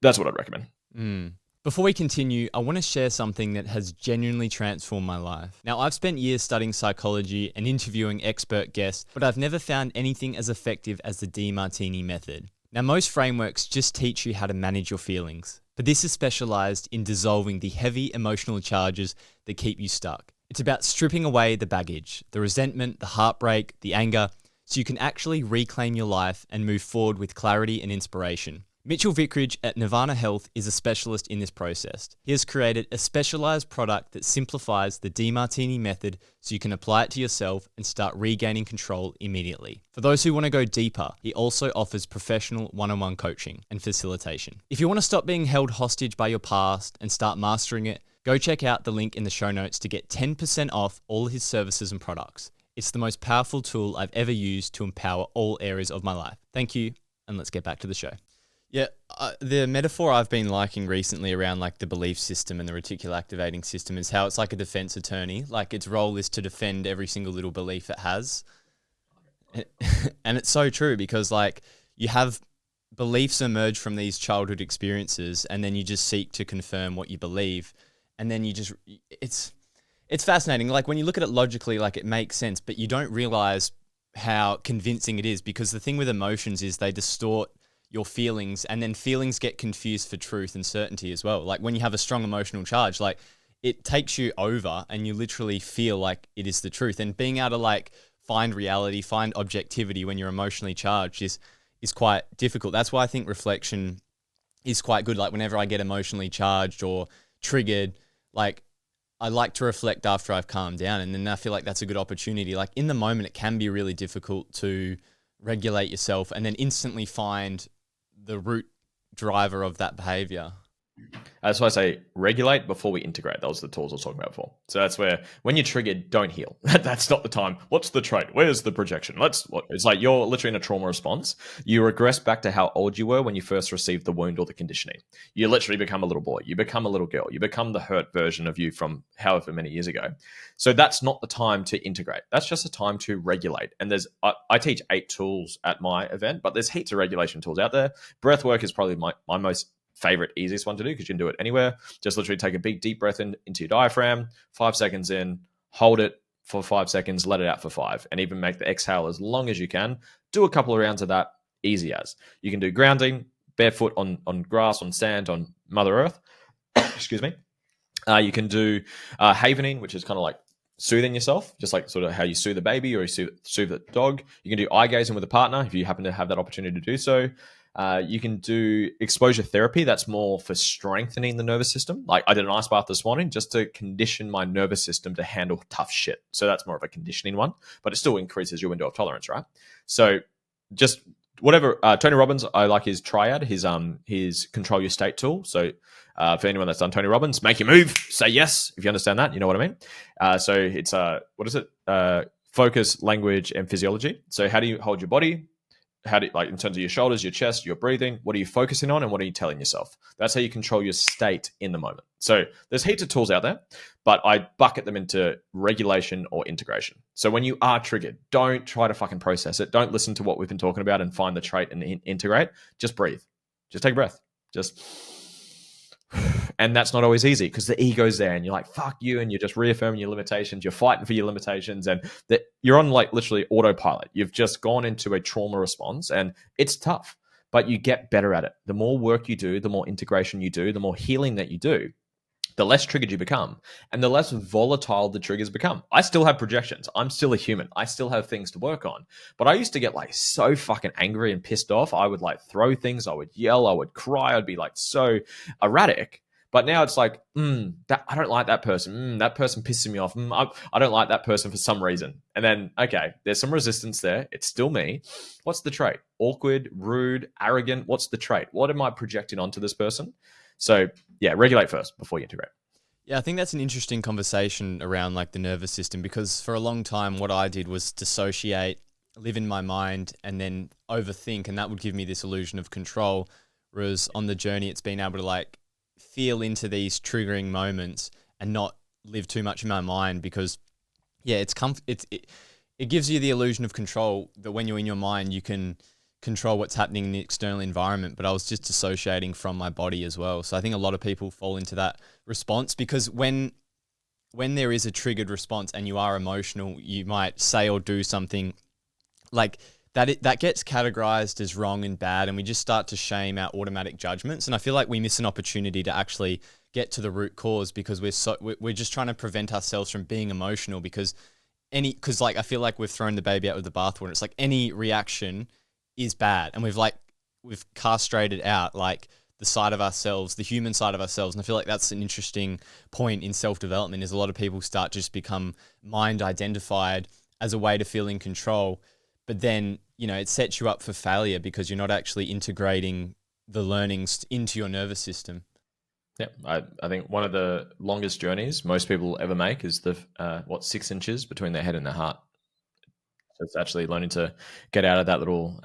That's what I'd recommend. Before we continue, I want to share something that has genuinely transformed my life. Now, I've spent years studying psychology and interviewing expert guests, but I've never found anything as effective as the DiMartini method. Now, most frameworks just teach you how to manage your feelings, but this is specialized in dissolving the heavy emotional charges that keep you stuck. It's about stripping away the baggage, the resentment, the heartbreak, the anger, so you can actually reclaim your life and move forward with clarity and inspiration. Mitchell Vickridge at Nirvana Health is a specialist in this process. He has created a specialized product that simplifies the DiMartini method so you can apply it to yourself and start regaining control immediately. For those who want to go deeper, he also offers professional one-on-one coaching and facilitation. If you want to stop being held hostage by your past and start mastering it, go check out the link in the show notes to get 10% off all his services and products. It's the most powerful tool I've ever used to empower all areas of my life. Thank you, and let's get back to the show. Yeah, the metaphor I've been liking recently around like the belief system and the reticular activating system is how it's like a defense attorney. Like, its role is to defend every single little belief it has. And it's so true, because like you have beliefs emerge from these childhood experiences and then you just seek to confirm what you believe. And then it's fascinating. Like, when you look at it logically, like, it makes sense, but you don't realize how convincing it is, because the thing with emotions is they distort your feelings, and then feelings get confused for truth and certainty as well. Like, when you have a strong emotional charge, like, it takes you over and you literally feel like it is the truth. And being able to like find reality, find objectivity when you're emotionally charged is quite difficult. That's why I think reflection is quite good. Like, whenever I get emotionally charged or triggered, like, I like to reflect after I've calmed down, and then I feel like that's a good opportunity. Like in the moment, it can be really difficult to regulate yourself and then instantly find the root driver of that behavior. That's why I say regulate before we integrate. Those are the tools I was talking about before. So that's where when you're triggered, don't heal. That's not the time. What's the trait? Where's the projection? It's like you're literally in a trauma response. You regress back to how old you were when you first received the wound or the conditioning. You literally become a little boy. You become a little girl. You become the hurt version of you from however many years ago. So that's not the time to integrate. That's just a time to regulate. And I teach 8 tools at my event, but there's heaps of regulation tools out there. Breath work is probably my most favorite, easiest one to do because you can do it anywhere. Just literally take a big, deep breath into your diaphragm, 5 seconds in, hold it for 5 seconds, let it out for 5, and even make the exhale as long as you can. Do a couple of rounds of that, easy as. You can do grounding, barefoot on grass, on sand, on Mother Earth. Excuse me. You can do havening, which is kind of like soothing yourself, just like sort of how you soothe a baby or you soothe a dog. You can do eye gazing with a partner if you happen to have that opportunity to do so. You can do exposure therapy. That's more for strengthening the nervous system. Like I did an ice bath this morning just to condition my nervous system to handle tough shit. So that's more of a conditioning one, but it still increases your window of tolerance, right? So just whatever. Tony Robbins, I like his triad, his control your state tool. So for anyone that's done Tony Robbins, make your move, say yes. If you understand that, you know what I mean. So it's what is it? Focus, language, and physiology. So how do you hold your body? How do you, like in terms of your shoulders, your chest, your breathing? What are you focusing on, and what are you telling yourself? That's how you control your state in the moment. So there's heaps of tools out there, but I bucket them into regulation or integration. So when you are triggered, don't try to fucking process it. Don't listen to what we've been talking about and find the trait and integrate. Just breathe. Just take a breath. Just. And that's not always easy because the ego's there and you're like, fuck you. And you're just reaffirming your limitations. You're fighting for your limitations and that you're on like literally autopilot. You've just gone into a trauma response and it's tough, but you get better at it. The more work you do, the more integration you do, the more healing that you do, the less triggered you become and the less volatile the triggers become. I still have projections. I'm still a human. I still have things to work on. But I used to get like so fucking angry and pissed off. I would like throw things. I would yell. I would cry. I'd be like so erratic. But now it's like, I don't like that person. That person pisses me off. I don't like that person for some reason. And then, okay, there's some resistance there. It's still me. What's the trait? Awkward, rude, arrogant. What's the trait? What am I projecting onto this person? So yeah, regulate first before you integrate. Yeah, I think that's an interesting conversation around like the nervous system because for a long time, what I did was dissociate, live in my mind, and then overthink, and that would give me this illusion of control. Whereas on the journey, it's been able to like feel into these triggering moments and not live too much in my mind because yeah, it gives you the illusion of control that when you're in your mind, you can control what's happening in the external environment, but I was just dissociating from my body as well. So I think a lot of people fall into that response because when there is a triggered response and you are emotional, you might say or do something like that gets categorized as wrong and bad, and we just start to shame our automatic judgments. And I feel like we miss an opportunity to actually get to the root cause because we're just trying to prevent ourselves from being emotional because like I feel like we've thrown the baby out with the bathwater. It's like any reaction is bad, and we've castrated out like the side of ourselves, the human side of ourselves. And I feel like that's an interesting point in self-development is a lot of people start to just become mind identified as a way to feel in control. But then, it sets you up for failure because you're not actually integrating the learnings into your nervous system. Yeah, I think one of the longest journeys most people ever make is 6 inches between their head and their heart. So it's actually learning to get out of that little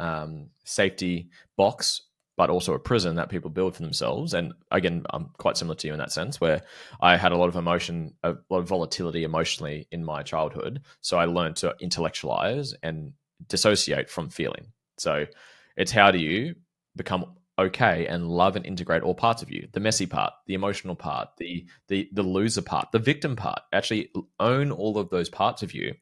safety box, but also a prison that people build for themselves. And again, I'm quite similar to you in that sense, where I had a lot of emotion, a lot of volatility emotionally in my childhood. So I learned to intellectualize and dissociate from feeling. So it's how do you become okay and love and integrate all parts of you, the messy part, the emotional part, the loser part, the victim part. Actually own all of those parts of you.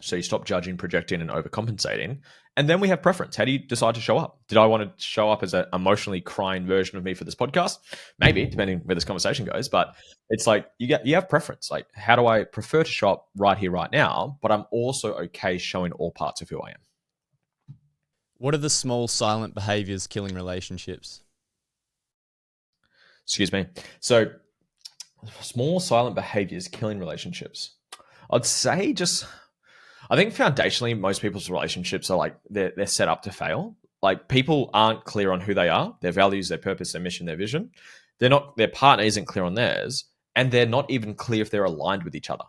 So you stop judging, projecting, and overcompensating. And then we have preference. How do you decide to show up? Did I want to show up as an emotionally crying version of me for this podcast? Maybe, depending where this conversation goes. But it's like you have preference. Like, how do I prefer to show up right here, right now? But I'm also okay showing all parts of who I am. What are the small silent behaviors killing relationships? Excuse me. So Small silent behaviors killing relationships. I'd say just I think foundationally most people's relationships are like they're set up to fail. Like people aren't clear on who they are, their values, their purpose, their mission, their vision. Their partner isn't clear on theirs, and they're not even clear if they're aligned with each other.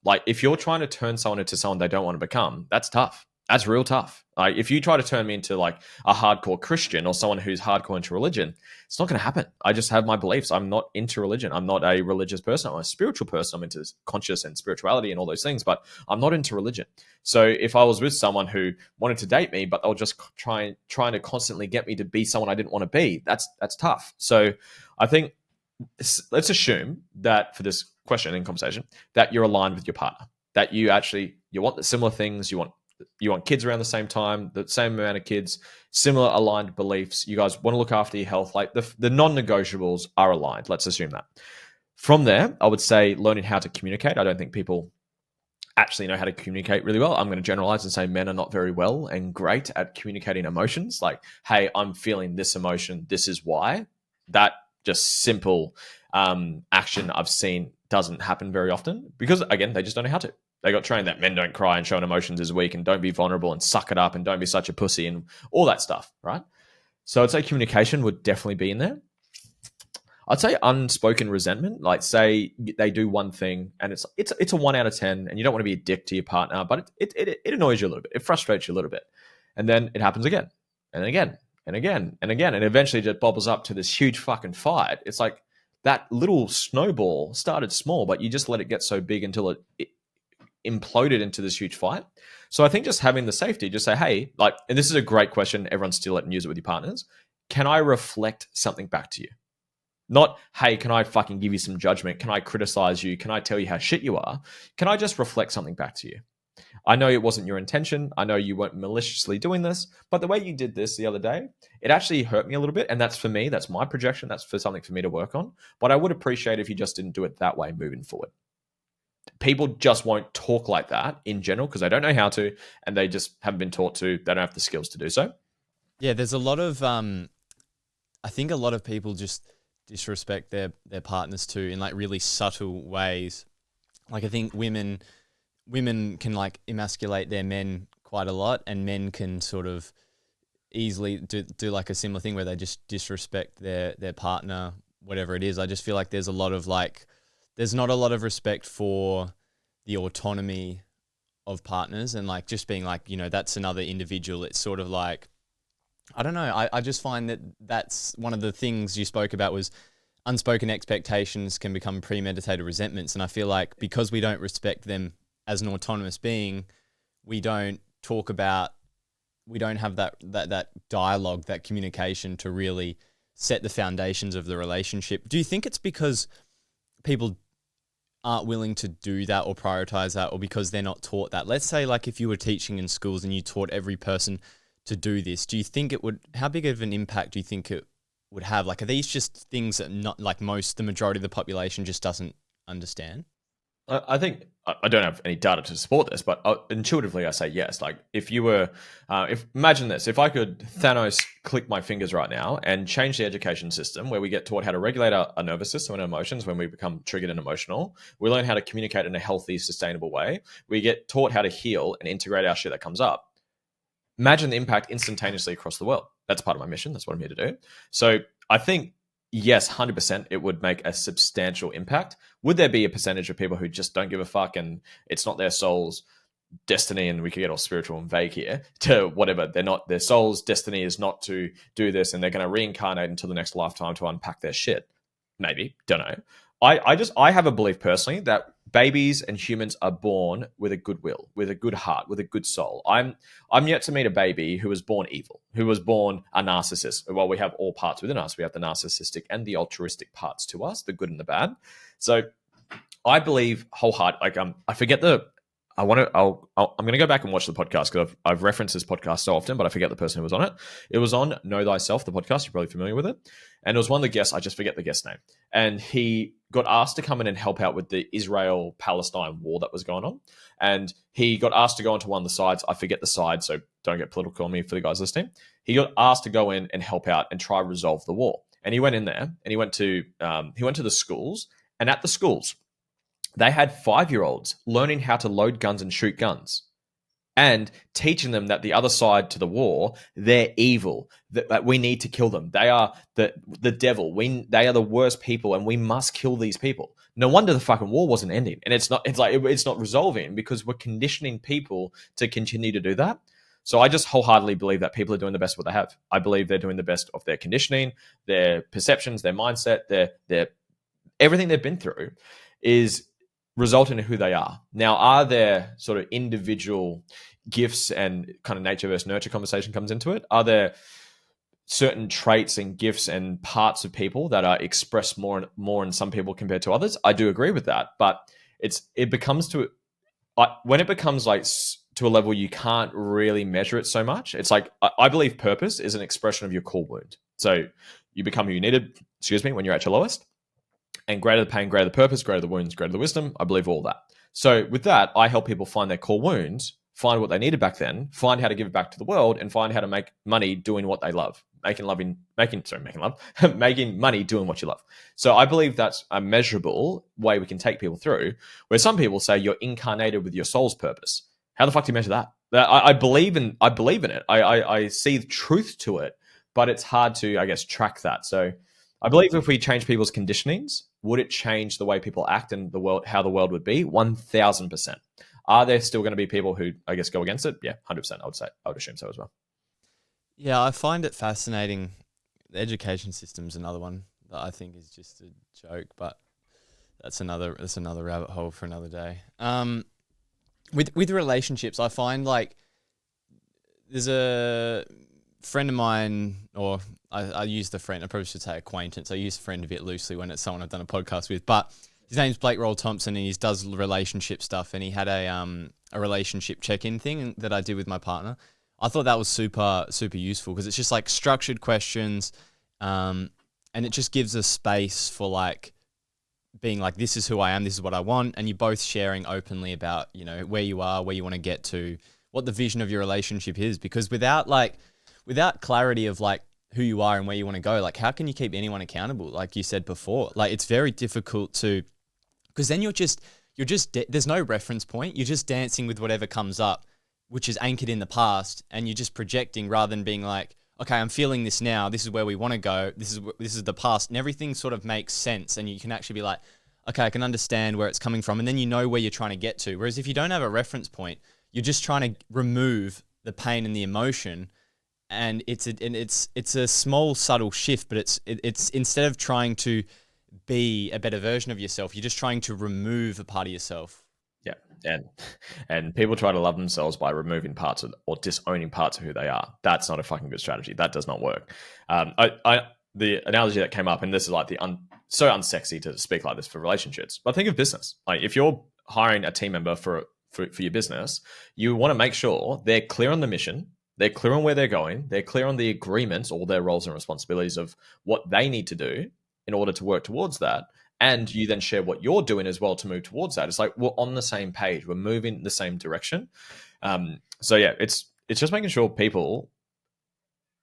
Like if you're trying to turn someone into someone they don't want to become, that's tough. That's real tough. Like if you try to turn me into like a hardcore Christian or someone who's hardcore into religion, it's not going to happen. I just have my beliefs. I'm not into religion. I'm not a religious person. I'm a spiritual person. I'm into conscious and spirituality and all those things, but I'm not into religion. So if I was with someone who wanted to date me, but they'll just trying to constantly get me to be someone I didn't want to be, that's tough. So I think let's assume that for this question and conversation that you're aligned with your partner, that you want the similar things, you want kids around the same time, the same amount of kids, similar aligned beliefs, you guys want to look after your health, like the non-negotiables are aligned. Let's assume that. From there, I would say learning how to communicate. I don't think people actually know how to communicate really well. I'm going to generalize and say men are not very well and great at communicating emotions. Like, hey, I'm feeling this emotion. This is why. That just simple action I've seen doesn't happen very often because, again, they just don't know how to. They got trained that men don't cry and showing emotions is weak and don't be vulnerable and suck it up and don't be such a pussy and all that stuff, right? So I'd say communication would definitely be in there. I'd say unspoken resentment, like say they do one thing and it's a 1 out of 10 and you don't want to be a dick to your partner, but it annoys you a little bit. It frustrates you a little bit. And then it happens again and again and again and again. And eventually it just bubbles up to this huge fucking fight. It's like that little snowball started small, but you just let it get so big until it imploded into this huge fight. So I think just having the safety, just say, hey, like, and this is a great question, everyone steal it and use it with your partners. Can I reflect something back to you? Not, hey, can I fucking give you some judgment? Can I criticize you? Can I tell you how shit you are? Can I just reflect something back to you? I know it wasn't your intention. I know you weren't maliciously doing this, but the way you did this the other day, it actually hurt me a little bit. And that's for me. That's my projection. That's for something for me to work on. But I would appreciate if you just didn't do it that way moving forward. People just won't talk like that in general because they don't know how to and they just haven't been taught to. They don't have the skills to do so. Yeah, there's a lot of I think a lot of people just disrespect their partners too in like really subtle ways. Like I think women can like emasculate their men quite a lot, and men can sort of easily do like a similar thing where they just disrespect their partner, whatever it is. I just feel like there's not a lot of respect for the autonomy of partners, and like just being like, that's another individual. It's sort of like, I don't know. I just find that that's one of the things you spoke about was unspoken expectations can become premeditated resentments. And I feel like because we don't respect them as an autonomous being, we don't have that dialogue, that communication to really set the foundations of the relationship. Do you think it's because people aren't willing to do that or prioritize that, or because they're not taught that? Let's say like if you were teaching in schools and you taught every person to do this, do you think how big of an impact do you think it would have? Like, are these just things that not like the majority of the population just doesn't understand? I think I don't have any data to support this, but intuitively I say yes. Like if you were, imagine this, if I could Thanos click my fingers right now and change the education system where we get taught how to regulate our nervous system and emotions when we become triggered and emotional, we learn how to communicate in a healthy, sustainable way. We get taught how to heal and integrate our shit that comes up. Imagine the impact instantaneously across the world. That's part of my mission. That's what I'm here to do. So I think, yes, 100% it would make a substantial impact. Would there be a percentage of people who just don't give a fuck and it's not their soul's destiny, and we could get all spiritual and vague here, to whatever, their soul's destiny is not to do this and they're going to reincarnate until the next lifetime to unpack their shit? Maybe, don't know. I have a belief personally that babies and humans are born with a good will, with a good heart, with a good soul. I'm yet to meet a baby who was born evil, who was born a narcissist. Well, we have all parts within us. We have the narcissistic and the altruistic parts to us, the good and the bad. So I believe wholeheartedly. Like I forget the. I'm going to go back and watch the podcast because I've referenced this podcast so often, but I forget the person who was on it. It was on Know Thyself, the podcast. You're probably familiar with it. And it was one of the guests. I just forget the guest name. And he got asked to come in and help out with the Israel-Palestine war that was going on. And he got asked to go onto one of the sides. I forget the side, so don't get political on me for the guys listening. He got asked to go in and help out and try resolve the war. And he went in there and he went to the schools And at the schools, they had 5-year-olds learning how to load guns and shoot guns, and teaching them that the other side to the war, they're evil, that we need to kill them. They are the devil. They are the worst people, and we must kill these people. No wonder the fucking war wasn't ending, and it's not resolving, because we're conditioning people to continue to do that. So I just wholeheartedly believe that people are doing the best what they have. I believe they're doing the best of their conditioning, their perceptions, their mindset, their everything they've been through is resulting in who they are. Now, are there sort of individual gifts, and kind of nature versus nurture conversation comes into it? Are there certain traits and gifts and parts of people that are expressed more in some people compared to others? I do agree with that, but it becomes when it becomes like to a level you can't really measure it so much. It's like, I believe purpose is an expression of your core wound. So you become who you needed, when you're at your lowest. And greater the pain, greater the purpose, greater the wounds, greater the wisdom. I believe all that. So with that, I help people find their core wounds, find what they needed back then, find how to give it back to the world, and find how to make money doing what they love. Making money doing what you love. So I believe that's a measurable way we can take people through, where some people say you're incarnated with your soul's purpose. How the fuck do you measure that? I believe in it. I see the truth to it, but it's hard to, I guess, track that. So I believe if we change people's conditionings, would it change the way people act and the world, how the world would be? 1,000%. Are there still going to be people who, I guess, go against it? Yeah, 100%. I would assume so as well. Yeah, I find it fascinating. The education system's another one that I think is just a joke, but that's another rabbit hole for another day. With relationships, I find like there's a friend of mine, or I use the friend, I probably should say acquaintance. I use friend a bit loosely when it's someone I've done a podcast with, but his name's Blake Roll Thompson, and he does relationship stuff, and he had a relationship check-in thing that I did with my partner. I thought that was super, super useful, because it's just like structured questions, and it just gives a space for like being like, this is who I am, this is what I want, and you're both sharing openly about, where you are, where you want to get to, what the vision of your relationship is, because without clarity of like who you are and where you want to go, like how can you keep anyone accountable? Like you said before, like it's very difficult to, because then you're just there's no reference point. You're just dancing with whatever comes up, which is anchored in the past, and you're just projecting rather than being like, okay, I'm feeling this now. This is where we want to go. This is the past, and everything sort of makes sense, and you can actually be like, okay, I can understand where it's coming from, and then you know where you're trying to get to. Whereas if you don't have a reference point, you're just trying to remove the pain and the emotion. And it's a small subtle shift, but it's instead of trying to be a better version of yourself, you're just trying to remove a part of yourself. Yeah, and people try to love themselves by removing parts of, or disowning parts of who they are. That's not a fucking good strategy. That does not work. The analogy that came up, and this is like so unsexy to speak like this for relationships, but think of business. Like if you're hiring a team member for your business, you want to make sure they're clear on the mission. They're clear on where they're going. They're clear on the agreements, all their roles and responsibilities of what they need to do in order to work towards that. And you then share what you're doing as well to move towards that. It's like we're on the same page. We're moving in the same direction. So yeah, it's just making sure people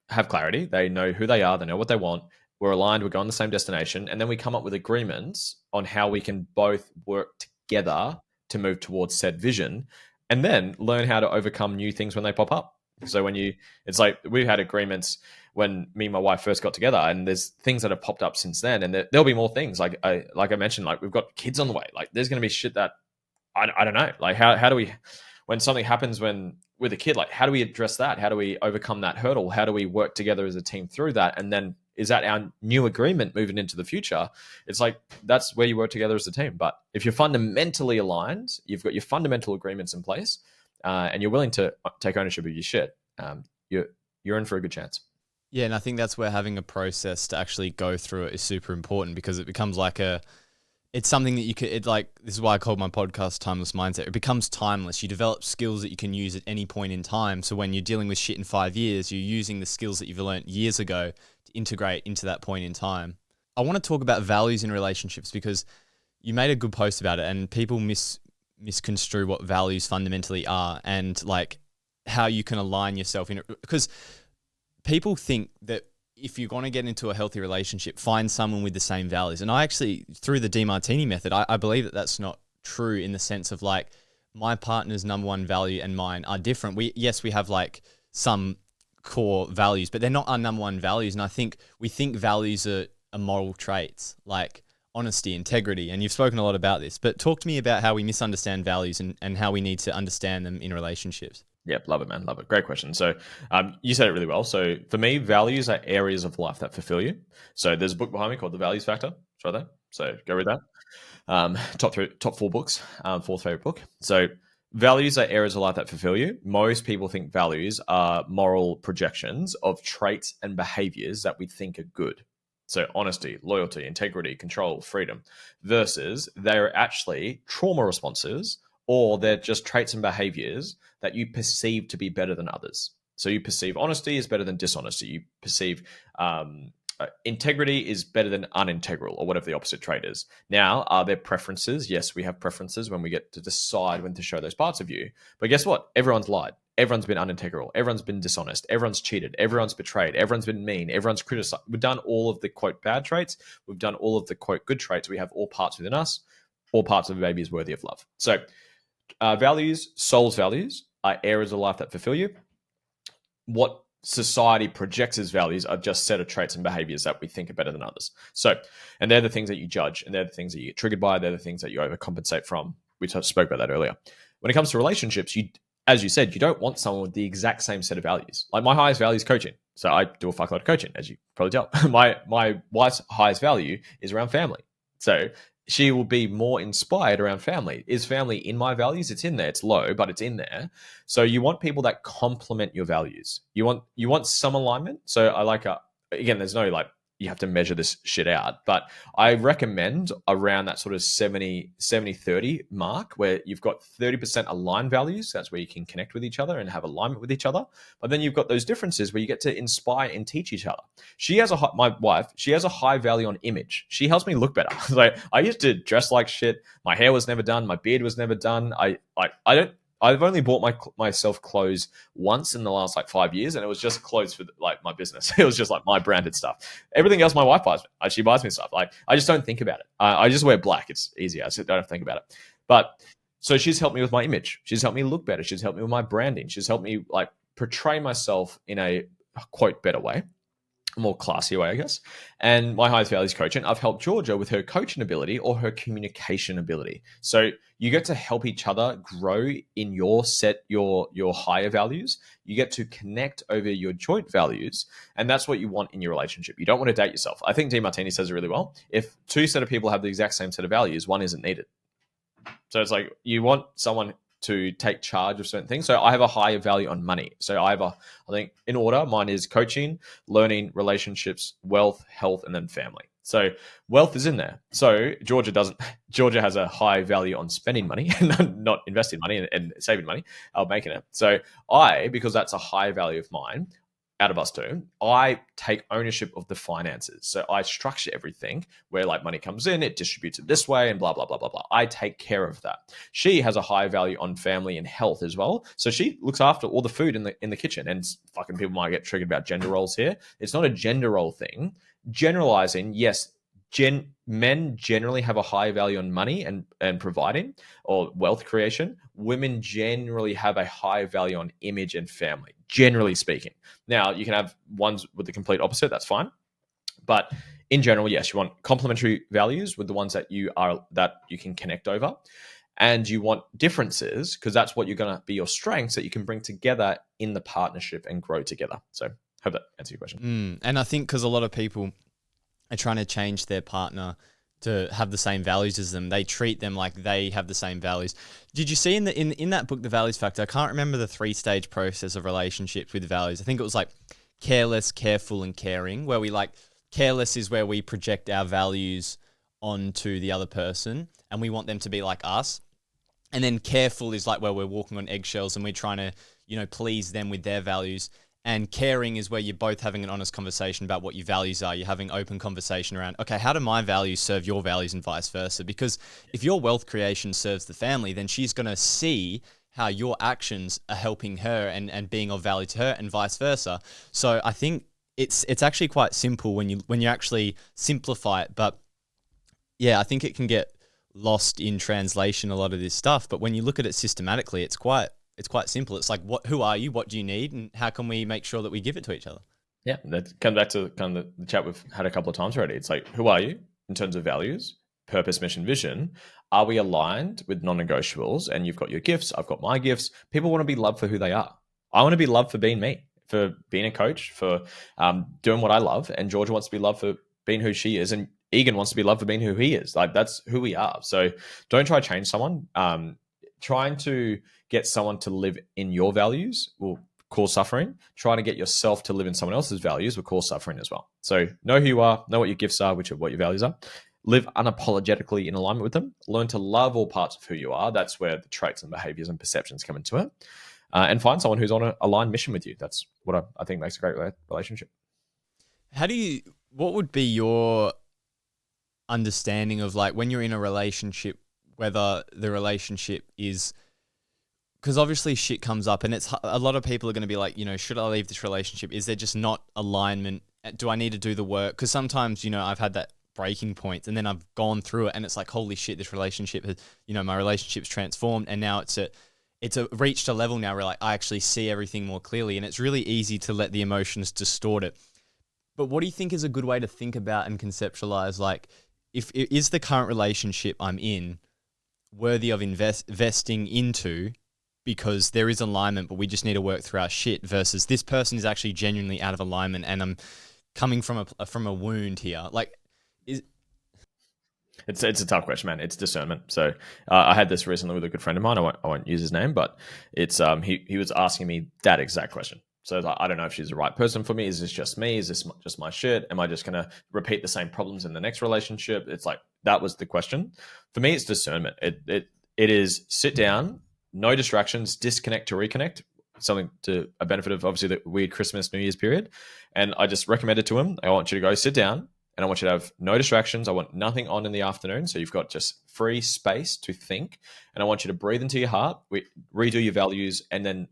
have clarity. They know who they are. They know what they want. We're aligned. We're going the same destination. And then we come up with agreements on how we can both work together to move towards said vision, and then learn how to overcome new things when they pop up. So it's like we've had agreements when me and my wife first got together, and there's things that have popped up since then, and there'll be more things. Like I mentioned, like we've got kids on the way. Like there's going to be shit that I don't know. Like how do we, when something happens with a kid, like how do we address that? How do we overcome that hurdle? How do we work together as a team through that? And then is that our new agreement moving into the future? It's like that's where you work together as a team. But if you're fundamentally aligned, you've got your fundamental agreements in place, and you're willing to take ownership of your shit, you're in for a good chance. Yeah, and I think that's where having a process to actually go through it is super important, because it becomes like it's something that you could, this is why I called my podcast Timeless Mindset. It becomes timeless. You develop skills that you can use at any point in time. So when you're dealing with shit in 5 years, you're using the skills that you've learned years ago to integrate into that point in time. I want to talk about values in relationships, because you made a good post about it, and people misconstrue what values fundamentally are, and like how you can align yourself in it, because people think that if you're going to get into a healthy relationship, find someone with the same values. And I actually, through the DeMartini method, I believe that that's not true in the sense of like my partner's number one value and mine are different. We have like some core values, but they're not our number one values. And I think we think values are moral traits like honesty, integrity. And you've spoken a lot about this, but talk to me about how we misunderstand values and how we need to understand them in relationships. Yep, love it, man. Love it. Great question. So you said it really well. So for me, values are areas of life that fulfill you. So there's a book behind me called The Values Factor. It's right there. So go read that. Top four books, fourth favorite book. So values are areas of life that fulfill you. Most people think values are moral projections of traits and behaviors that we think are good. So honesty, loyalty, integrity, control, freedom, versus they're actually trauma responses, or they're just traits and behaviors that you perceive to be better than others. So you perceive honesty is better than dishonesty. You perceive integrity is better than unintegral, or whatever the opposite trait is. Now, are there preferences? Yes, we have preferences when we get to decide when to show those parts of you. But guess what? Everyone's lied. Everyone's been unintegral. Everyone's been dishonest. Everyone's cheated. Everyone's betrayed. Everyone's been mean. Everyone's criticized. We've done all of the quote bad traits. We've done all of the quote good traits. We have all parts within us. All parts of a baby is worthy of love. So values, soul's values, are areas of life that fulfill you. What society projects as values are just set of traits and behaviors that we think are better than others. So, and they're the things that you judge, and they're the things that you get triggered by. They're the things that you overcompensate from. We spoke about that earlier. When it comes to relationships, as you said, you don't want someone with the exact same set of values. Like my highest value is coaching. So I do a fuckload of coaching, as you probably tell. My wife's highest value is around family. So she will be more inspired around family. Is family in my values? It's in there. It's low, but it's in there. So you want people that complement your values. You want some alignment. So I like again, there's no like you have to measure this shit out, but I recommend around that sort of 70-30 mark where you've got 30% aligned values. That's where you can connect with each other and have alignment with each other. But then you've got those differences where you get to inspire and teach each other. My wife, she has a high value on image. She helps me look better. Like I used to dress like shit. My hair was never done. My beard was never done. I've only bought myself clothes once in the last like 5 years, and it was just clothes for like my business. It was just like my branded stuff. Everything else my wife buys me. She buys me stuff. Like I just don't think about it. I just wear black. It's easier. I don't have to think about it. But so she's helped me with my image. She's helped me look better. She's helped me with my branding. She's helped me like portray myself in a quote better way. More classy way, I guess. And my highest value is coaching. I've helped Georgia with her coaching ability or her communication ability. So you get to help each other grow in your higher values. You get to connect over your joint values. And that's what you want in your relationship. You don't want to date yourself. I think DeMartini says it really well. If two set of people have the exact same set of values, one isn't needed. So it's like you want someone to take charge of certain things. So I have a higher value on money. So I think in order, mine is coaching, learning, relationships, wealth, health, and then family. So wealth is in there. So Georgia has a high value on spending money and not investing money and saving money, making it. So because that's a high value of mine, out of us two, I take ownership of the finances. So I structure everything where like money comes in, it distributes it this way and blah, blah, blah, blah, blah. I take care of that. She has a high value on family and health as well. So she looks after all the food in the kitchen, and fucking people might get triggered about gender roles here. It's not a gender role thing. Generalizing, yes, men generally have a high value on money and providing or wealth creation. Women generally have a high value on image and family, generally speaking. Now, you can have ones with the complete opposite. That's fine. But in general, yes, you want complementary values with the ones that you can connect over. And you want differences because that's what you're going to be your strengths that you can bring together in the partnership and grow together. So hope that answers your question. And I think because a lot of people are trying to change their partner to have the same values as them, they treat them like they have the same values. Did you see in that book, The Values Factor, I can't remember the 3-stage process of relationships with values. I think it was like careless, careful, and caring, where we like careless is where we project our values onto the other person and we want them to be like us. And then careful is like where we're walking on eggshells and we're trying to, please them with their values. And caring is where you're both having an honest conversation about what your values are. You're having open conversation around, okay, how do my values serve your values and vice versa? Because if your wealth creation serves the family, then she's going to see how your actions are helping her and being of value to her and vice versa. So I think it's actually quite simple when you actually simplify it. But yeah, I think it can get lost in translation, a lot of this stuff. But when you look at it systematically, it's quite simple. It's like, who are you? What do you need? And how can we make sure that we give it to each other? Yeah, that comes back to kind of the chat we've had a couple of times already. It's like, who are you in terms of values, purpose, mission, vision? Are we aligned with non-negotiables? And you've got your gifts, I've got my gifts. People want to be loved for who they are. I want to be loved for being me, for being a coach, for doing what I love. And Georgia wants to be loved for being who she is. And Egan wants to be loved for being who he is. Like, that's who we are. So don't try to change someone. Trying to get someone to live in your values will cause suffering. Trying to get yourself to live in someone else's values will cause suffering as well. So know who you are, know what your gifts are, which are what your values are. Live unapologetically in alignment with them. Learn to love all parts of who you are. That's where the traits and behaviors and perceptions come into it. And find someone who's on an aligned mission with you. That's what I think makes a great relationship. What would be your understanding of, like, when you're in a relationship, whether the relationship is, because obviously shit comes up, and it's a lot of people are going to be like, should I leave this relationship? Is there just not alignment? Do I need to do the work? Because sometimes, I've had that breaking point, and then I've gone through it, and it's like, holy shit, this relationship has, my relationship's transformed, and now it's reached a level now where, like, I actually see everything more clearly, and it's really easy to let the emotions distort it. But what do you think is a good way to think about and conceptualize, like, if is the current relationship I'm in worthy of investing into, because there is alignment, but we just need to work through our shit, versus this person is actually genuinely out of alignment and I'm coming from a wound here. Like, it's a tough question, man. It's discernment. So I had this recently with a good friend of mine. I won't use his name, but it's he was asking me that exact question. So like, I don't know if she's the right person for me. Is this just me? Is this just my shit? Am I just going to repeat the same problems in the next relationship? It's like, that was the question. For me, it's discernment. It is sit down, no distractions, disconnect to reconnect. Something to a benefit of obviously the weird Christmas, New Year's period. And I just recommended to him, I want you to go sit down, and I want you to have no distractions. I want nothing on in the afternoon. So you've got just free space to think. And I want you to breathe into your heart, redo your values. And then,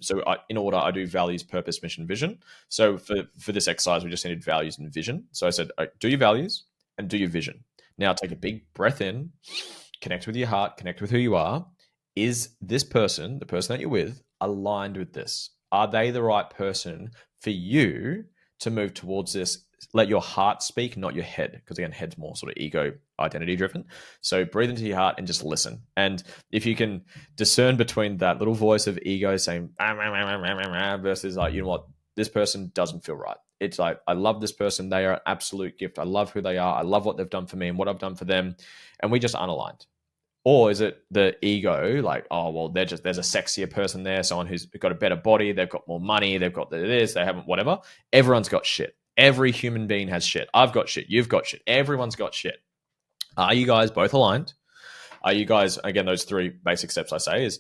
in order, I do values, purpose, mission, vision. So for this exercise, we just needed values and vision. So I said, do your values and do your vision. Now take a big breath in, connect with your heart, connect with who you are. Is this person, the person that you're with, aligned with this? Are they the right person for you to move towards this? Let your heart speak, not your head, because again, head's more sort of ego identity driven. So breathe into your heart and just listen. And if you can discern between that little voice of ego saying versus like, you know what, this person doesn't feel right. It's like, I love this person. They are an absolute gift. I love who they are. I love what they've done for me and what I've done for them. And we just unaligned. Or is it the ego, like, oh, well, there's a sexier person there, someone who's got a better body, they've got more money, they've got this, they haven't, whatever. Everyone's got shit. Every human being has shit. I've got shit. You've got shit. Everyone's got shit. Are you guys both aligned? Are you guys, again, those three basic steps I say is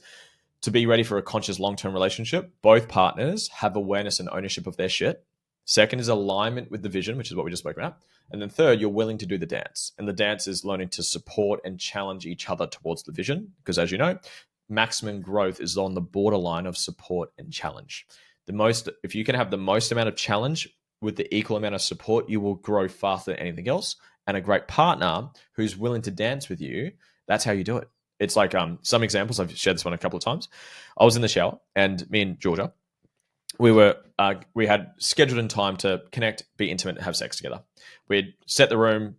to be ready for a conscious long-term relationship. Both partners have awareness and ownership of their shit. Second is alignment with the vision, which is what we just spoke about. And then third, you're willing to do the dance. And the dance is learning to support and challenge each other towards the vision. Because as you know, maximum growth is on the borderline of support and challenge. If you can have the most amount of challenge with the equal amount of support, you will grow faster than anything else. And a great partner who's willing to dance with you, that's how you do it. It's like some examples. I've shared this one a couple of times. I was in the shower, and me and Georgia, we had scheduled in time to connect, be intimate, and have sex together. We'd set the room,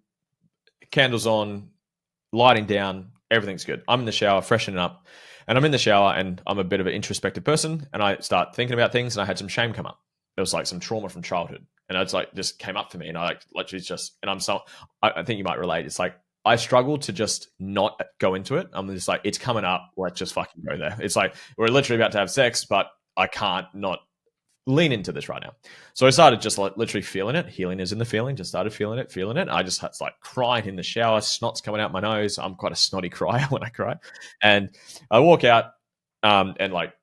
candles on, lighting down, everything's good. I'm in the shower, freshening up, and I'm in the shower, and I'm a bit of an introspective person, and I start thinking about things, and I had some shame come up. It was like some trauma from childhood, and it's like just came up for me, and I literally I think you might relate. It's like I struggle to just not go into it. I'm just like, it's coming up, let's just fucking go there. It's like we're literally about to have sex, but I can't not lean into this right now. So I started just like literally feeling it. Healing is in the feeling. Just started feeling it. I just had like crying in the shower, snot's coming out my nose. I'm quite a snotty crier when I cry. And I walk out and like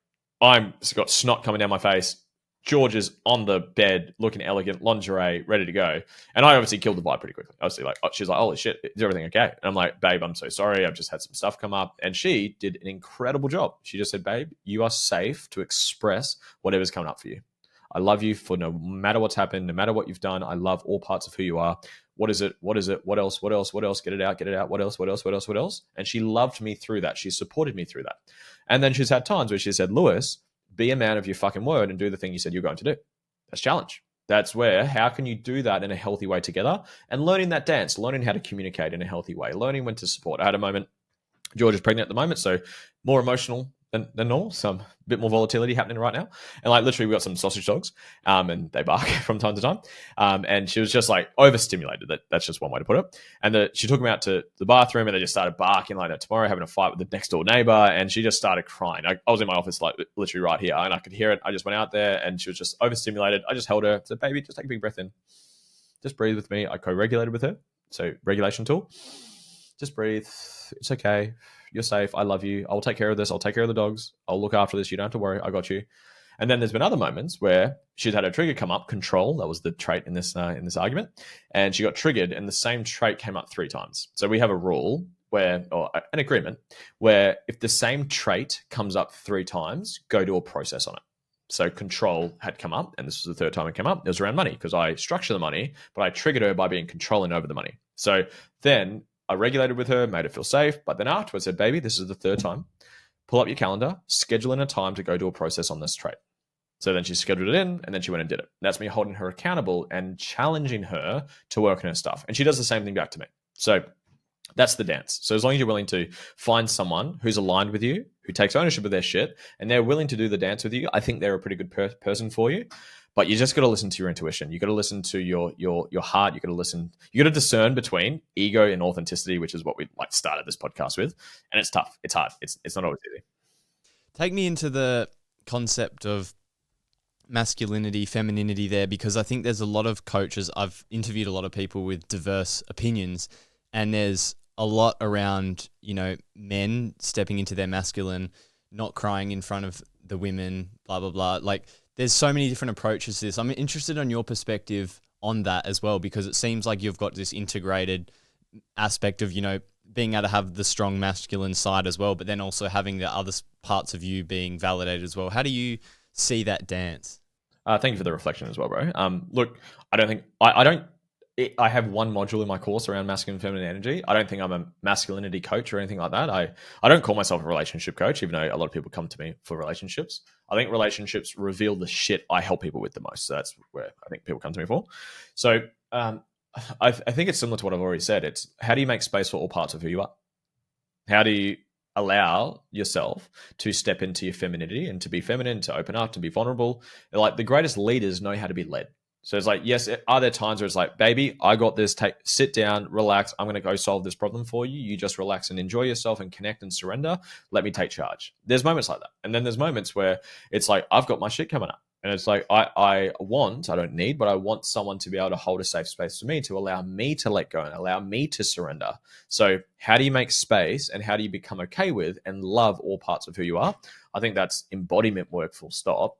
I'm got snot coming down my face. George is on the bed looking elegant, lingerie, ready to go. And I obviously killed the vibe pretty quickly. Obviously, like, she's like, holy shit, is everything okay? And I'm like, babe, I'm so sorry. I've just had some stuff come up. And she did an incredible job. She just said, babe, you are safe to express whatever's coming up for you. I love you for no matter what's happened, no matter what you've done. I love all parts of who you are. What is it? What is it? What else? What else? What else? Get it out. Get it out. What else? What else? What else? What else? And she loved me through that. She supported me through that. And then she's had times where she said, Lewis, be a man of your fucking word and do the thing you said you're going to do. That's challenge. That's where, how can you do that in a healthy way together? And learning that dance, learning how to communicate in a healthy way, learning when to support. I had a moment, George is pregnant at the moment, so more emotional than normal. Some bit more volatility happening right now. And like literally we got some sausage dogs and they bark from time to time. And she was just like overstimulated. That's just one way to put it. And she took me out to the bathroom and they just started barking like that tomorrow, having a fight with the next door neighbor. And she just started crying. I was in my office like literally right here and I could hear it. I just went out there and she was just overstimulated. I just held her, said, baby, just take a big breath in. Just breathe with me. I co-regulated with her. So regulation tool. Just breathe. It's okay. You're safe. I love you. I'll take care of this. I'll take care of the dogs. I'll look after this. You don't have to worry. I got you. And then there's been other moments where she's had her trigger come up, control. That was the trait in this argument. And she got triggered and the same trait came up 3 times. So we have a rule where, or an agreement, where if the same trait comes up 3 times, go do a process on it. So control had come up, and this was the 3rd time it came up. It was around money because I structure the money, but I triggered her by being controlling over the money. So then I regulated with her, made her feel safe. But then afterwards said, baby, this is the 3rd time. Pull up your calendar, schedule in a time to go do a process on this trait. So then she scheduled it in and then she went and did it. And that's me holding her accountable and challenging her to work on her stuff. And she does the same thing back to me. So that's the dance. So as long as you're willing to find someone who's aligned with you, who takes ownership of their shit, and they're willing to do the dance with you, I think they're a pretty good person for you. But you just got to listen to your intuition. You got to listen to your heart. You got to listen. You got to discern between ego and authenticity, which is what we like started this podcast with. And it's tough. It's hard. It's not always easy. Take me into the concept of masculinity, femininity there, because I think there's a lot of coaches. I've interviewed a lot of people with diverse opinions, and there's a lot around, men stepping into their masculine, not crying in front of the women, blah, blah, blah. Like, there's so many different approaches to this. I'm interested on your perspective on that as well, because it seems like you've got this integrated aspect of, being able to have the strong masculine side as well, but then also having the other parts of you being validated as well. How do you see that dance? Thank you for the reflection as well, bro. Look, I don't think I have one module in my course around masculine and feminine energy. I don't think I'm a masculinity coach or anything like that. I don't call myself a relationship coach, even though a lot of people come to me for relationships. I think relationships reveal the shit I help people with the most. So that's where I think people come to me for. So I think it's similar to what I've already said. It's how do you make space for all parts of who you are? How do you allow yourself to step into your femininity and to be feminine, to open up, to be vulnerable? Like the greatest leaders know how to be led. So it's like, yes, are there times where it's like, baby, I got this, sit down, relax. I'm going to go solve this problem for you. You just relax and enjoy yourself and connect and surrender. Let me take charge. There's moments like that. And then there's moments where it's like, I've got my shit coming up. And it's like, I don't need, but I want someone to be able to hold a safe space for me, to allow me to let go and allow me to surrender. So how do you make space and how do you become okay with and love all parts of who you are? I think that's embodiment work, full stop.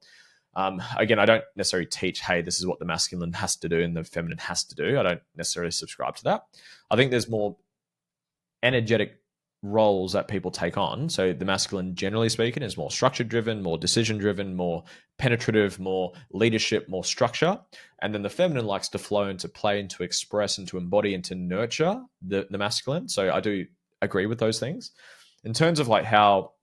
Again, I don't necessarily teach, hey, this is what the masculine has to do and the feminine has to do. I don't necessarily subscribe to that. I think there's more energetic roles that people take on. So the masculine, generally speaking, is more structure driven, more decision driven, more penetrative, more leadership, more structure. And then the feminine likes to flow and to play and to express and to embody and to nurture the masculine. So I do agree with those things. In terms of like how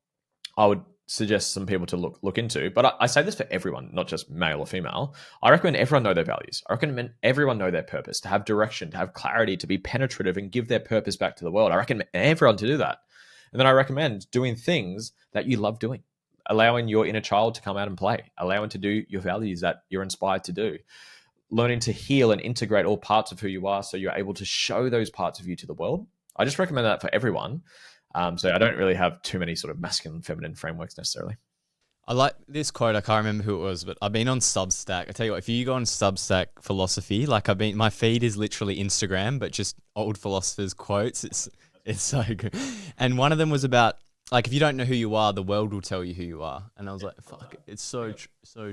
I would suggest some people to look into, but I say this for everyone, not just male or female. I recommend everyone know their values. I recommend everyone know their purpose, to have direction, to have clarity, to be penetrative and give their purpose back to the world. I recommend everyone to do that. And then I recommend doing things that you love doing, allowing your inner child to come out and play, allowing to do your values that you're inspired to do, learning to heal and integrate all parts of who you are so you're able to show those parts of you to the world. I just recommend that for everyone. So I don't really have too many sort of masculine, feminine frameworks necessarily. I like this quote. I can't remember who it was, but I've been on Substack. I tell you what, if you go on Substack philosophy, like my feed is literally Instagram, but just old philosophers' quotes. It's so good. And one of them was about, like, if you don't know who you are, the world will tell you who you are. And I was like, fuck, it's so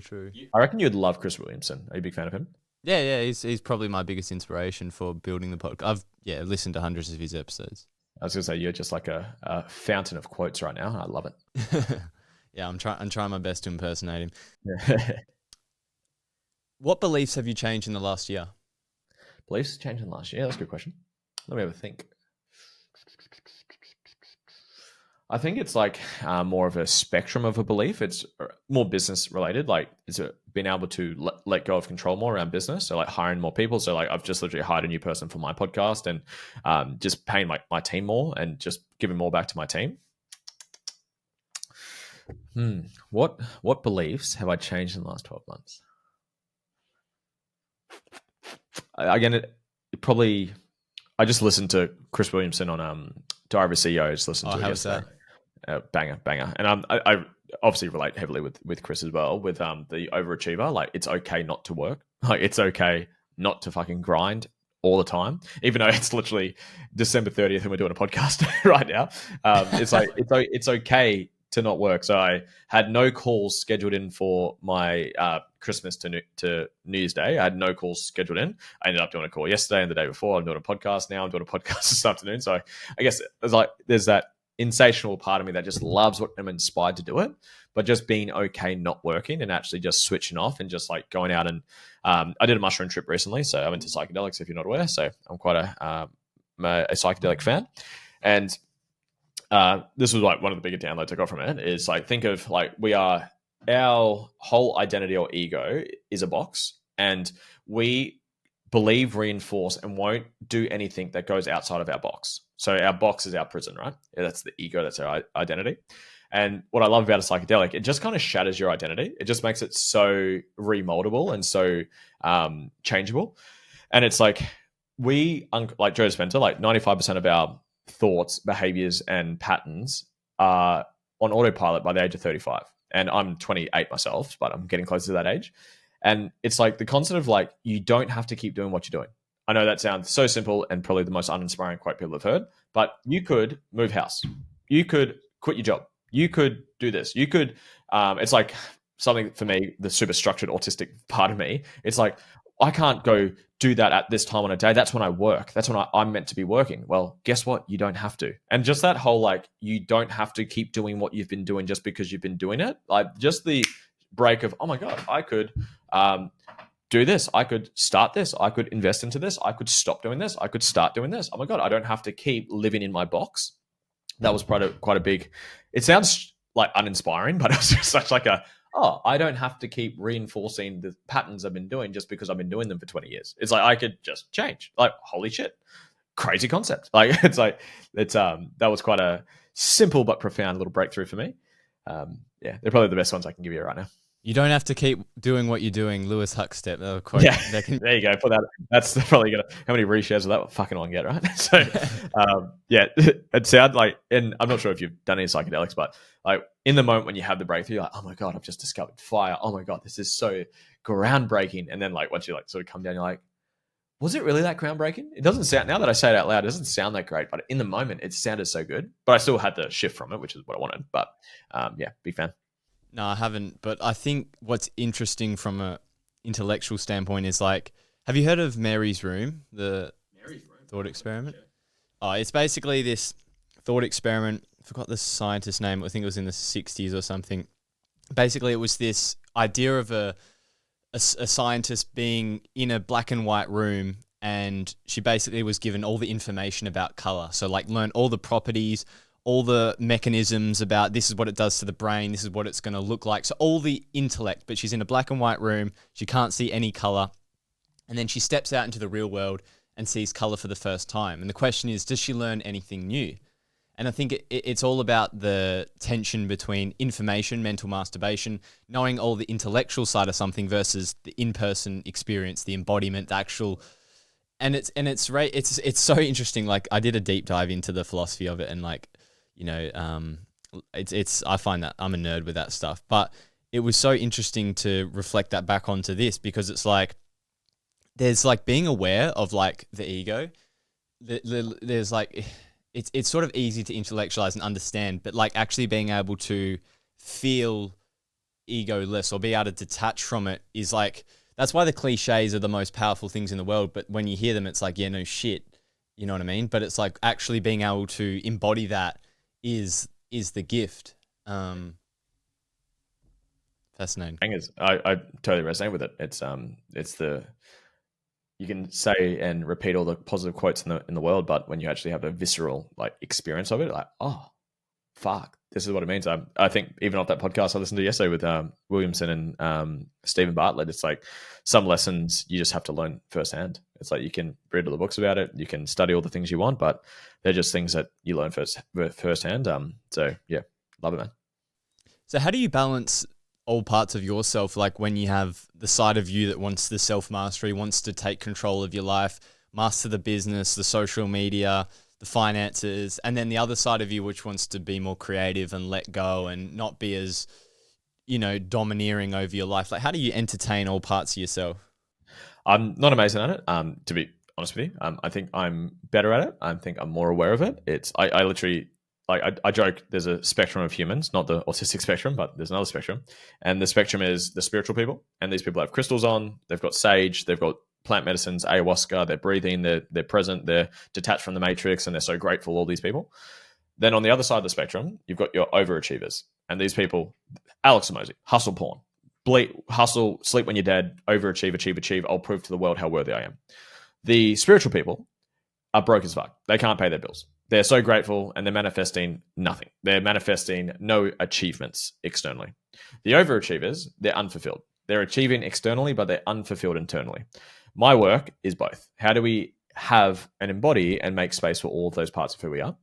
true. I reckon you'd love Chris Williamson. Are you a big fan of him? Yeah, he's probably my biggest inspiration for building the podcast. I've listened to hundreds of his episodes. I was going to say, you're just like a fountain of quotes right now. I love it. Yeah, I'm trying my best to impersonate him. What beliefs have you changed in the last year? Beliefs changed in the last year. That's a good question. Let me have a think. I think it's like more of a spectrum of a belief. It's more business related. Like it's being able to let go of control more around business. So like hiring more people. So like I've just literally hired a new person for my podcast and just paying my team more and just giving more back to my team. What beliefs have I changed in the last 12 months? Again, it probably I just listened to Chris Williamson on Diary of a CEO. I just listened to it yesterday. Banger. And I obviously relate heavily with Chris as well with the overachiever. Like it's okay not to work. Like it's okay not to fucking grind all the time, even though it's literally December 30th and we're doing a podcast right now. It's like it's okay to not work. So I had no calls scheduled in for my Christmas to New Year's Day. I had no calls scheduled in. I ended up doing a call yesterday and the day before. I'm doing a podcast now. I'm doing a podcast this afternoon. So I guess there's that insatiable part of me that just loves what I'm inspired to do it, but just being okay not working and actually just switching off and just like going out and I did a mushroom trip recently, so I went to psychedelics if you're not aware. So I'm quite a psychedelic fan, and this was like one of the bigger downloads I got from it is like think of like our whole identity or ego is a box, and we believe, reinforce, and won't do anything that goes outside of our box. So our box is our prison, right? That's the ego. That's our identity. And what I love about a psychedelic, it just kind of shatters your identity. It just makes it so remoldable and so changeable. And it's like like Joe Dispenza, like 95% of our thoughts, behaviors, and patterns are on autopilot by the age of 35. And I'm 28 myself, but I'm getting closer to that age. And it's like the concept of like, you don't have to keep doing what you're doing. I know that sounds so simple and probably the most uninspiring quote people have heard, but you could move house. You could quit your job. You could do this. You could, it's like something for me, the super structured autistic part of me. It's like, I can't go do that at this time on a day. That's when I work. That's when I'm meant to be working. Well, guess what? You don't have to. And just that whole, like, you don't have to keep doing what you've been doing just because you've been doing it. Like just the break of, oh my God, I could, do this. I could start this. I could invest into this. I could stop doing this. I could start doing this. Oh my God, I don't have to keep living in my box. That was quite a big, it sounds like uninspiring, but it was just such like I don't have to keep reinforcing the patterns I've been doing just because I've been doing them for 20 years. It's like, I could just change. Like, holy shit, crazy concept. Like, that was quite a simple but profound little breakthrough for me. Yeah, they're probably the best ones I can give you right now. You don't have to keep doing what you're doing, Lewis Huckstep. Quote. Yeah, there you go. Put that. That's probably gonna. How many reshares will that fucking one get, right? So, yeah, it sounds like, and I'm not sure if you've done any psychedelics, but like in the moment when you have the breakthrough, you're like, oh my God, I've just discovered fire. Oh my God, this is so groundbreaking. And then like once you like sort of come down, you're like, was it really that groundbreaking? It doesn't sound, now that I say it out loud, it doesn't sound that great, but in the moment it sounded so good. But I still had the shift from it, which is what I wanted. But yeah, big fan. No, I haven't. But I think what's interesting from a intellectual standpoint is like, have you heard of Mary's Room, the thought experiment? Oh, it's basically this thought experiment. I forgot the scientist's name. I think it was in the 60s or something. Basically, it was this idea of a scientist being in a black and white room, and she basically was given all the information about color. So like learn all the properties, all the mechanisms about this is what it does to the brain, this is what it's going to look like. So all the intellect, but she's in a black and white room. She can't see any color. And then she steps out into the real world and sees color for the first time. And the question is, does she learn anything new? And I think it's all about the tension between information, mental masturbation, knowing all the intellectual side of something versus the in-person experience, the embodiment, the actual. And it's so interesting. Like I did a deep dive into the philosophy of it, and like, you know, I find that I'm a nerd with that stuff, but it was so interesting to reflect that back onto this, because it's like, there's like being aware of like the ego. There's like, it's sort of easy to intellectualize and understand, but like actually being able to feel egoless or be able to detach from it is like, that's why the cliches are the most powerful things in the world. But when you hear them, it's like, yeah, no shit. You know what I mean? But it's like actually being able to embody that is the gift. Fascinating. I totally resonate with it. It's the you can say and repeat all the positive quotes in the world, but when you actually have a visceral like experience of it, like, oh fuck, this is what it means. I think even off that podcast I listened to yesterday with Williamson and Stephen Bartlett, it's like some lessons you just have to learn firsthand. It's like you can read all the books about it, you can study all the things you want, but they're just things that you learn firsthand. So yeah, love it, man. So how do you balance all parts of yourself? Like when you have the side of you that wants the self-mastery, wants to take control of your life, master the business, the social media, the finances, and then the other side of you which wants to be more creative and let go and not be as, domineering over your life. Like how do you entertain all parts of yourself? I'm not amazing at it. To be honest with you, I think I'm better at it. I think I'm more aware of it. I literally like I joke. There's a spectrum of humans, not the autistic spectrum, but there's another spectrum, and the spectrum is the spiritual people. And these people have crystals on. They've got sage. They've got plant medicines, ayahuasca. They're breathing. They're present. They're detached from the matrix, and they're so grateful. All these people. Then on the other side of the spectrum, you've got your overachievers, and these people, Alex Hormozi, hustle porn, hustle, sleep when you're dead, overachieve, achieve. I'll prove to the world how worthy I am. The spiritual people are broke as fuck. They can't pay their bills. They're so grateful and they're manifesting nothing. They're manifesting no achievements externally. The overachievers, they're unfulfilled. They're achieving externally, but they're unfulfilled internally. My work is both. How do we have and embody and make space for all of those parts of who we are?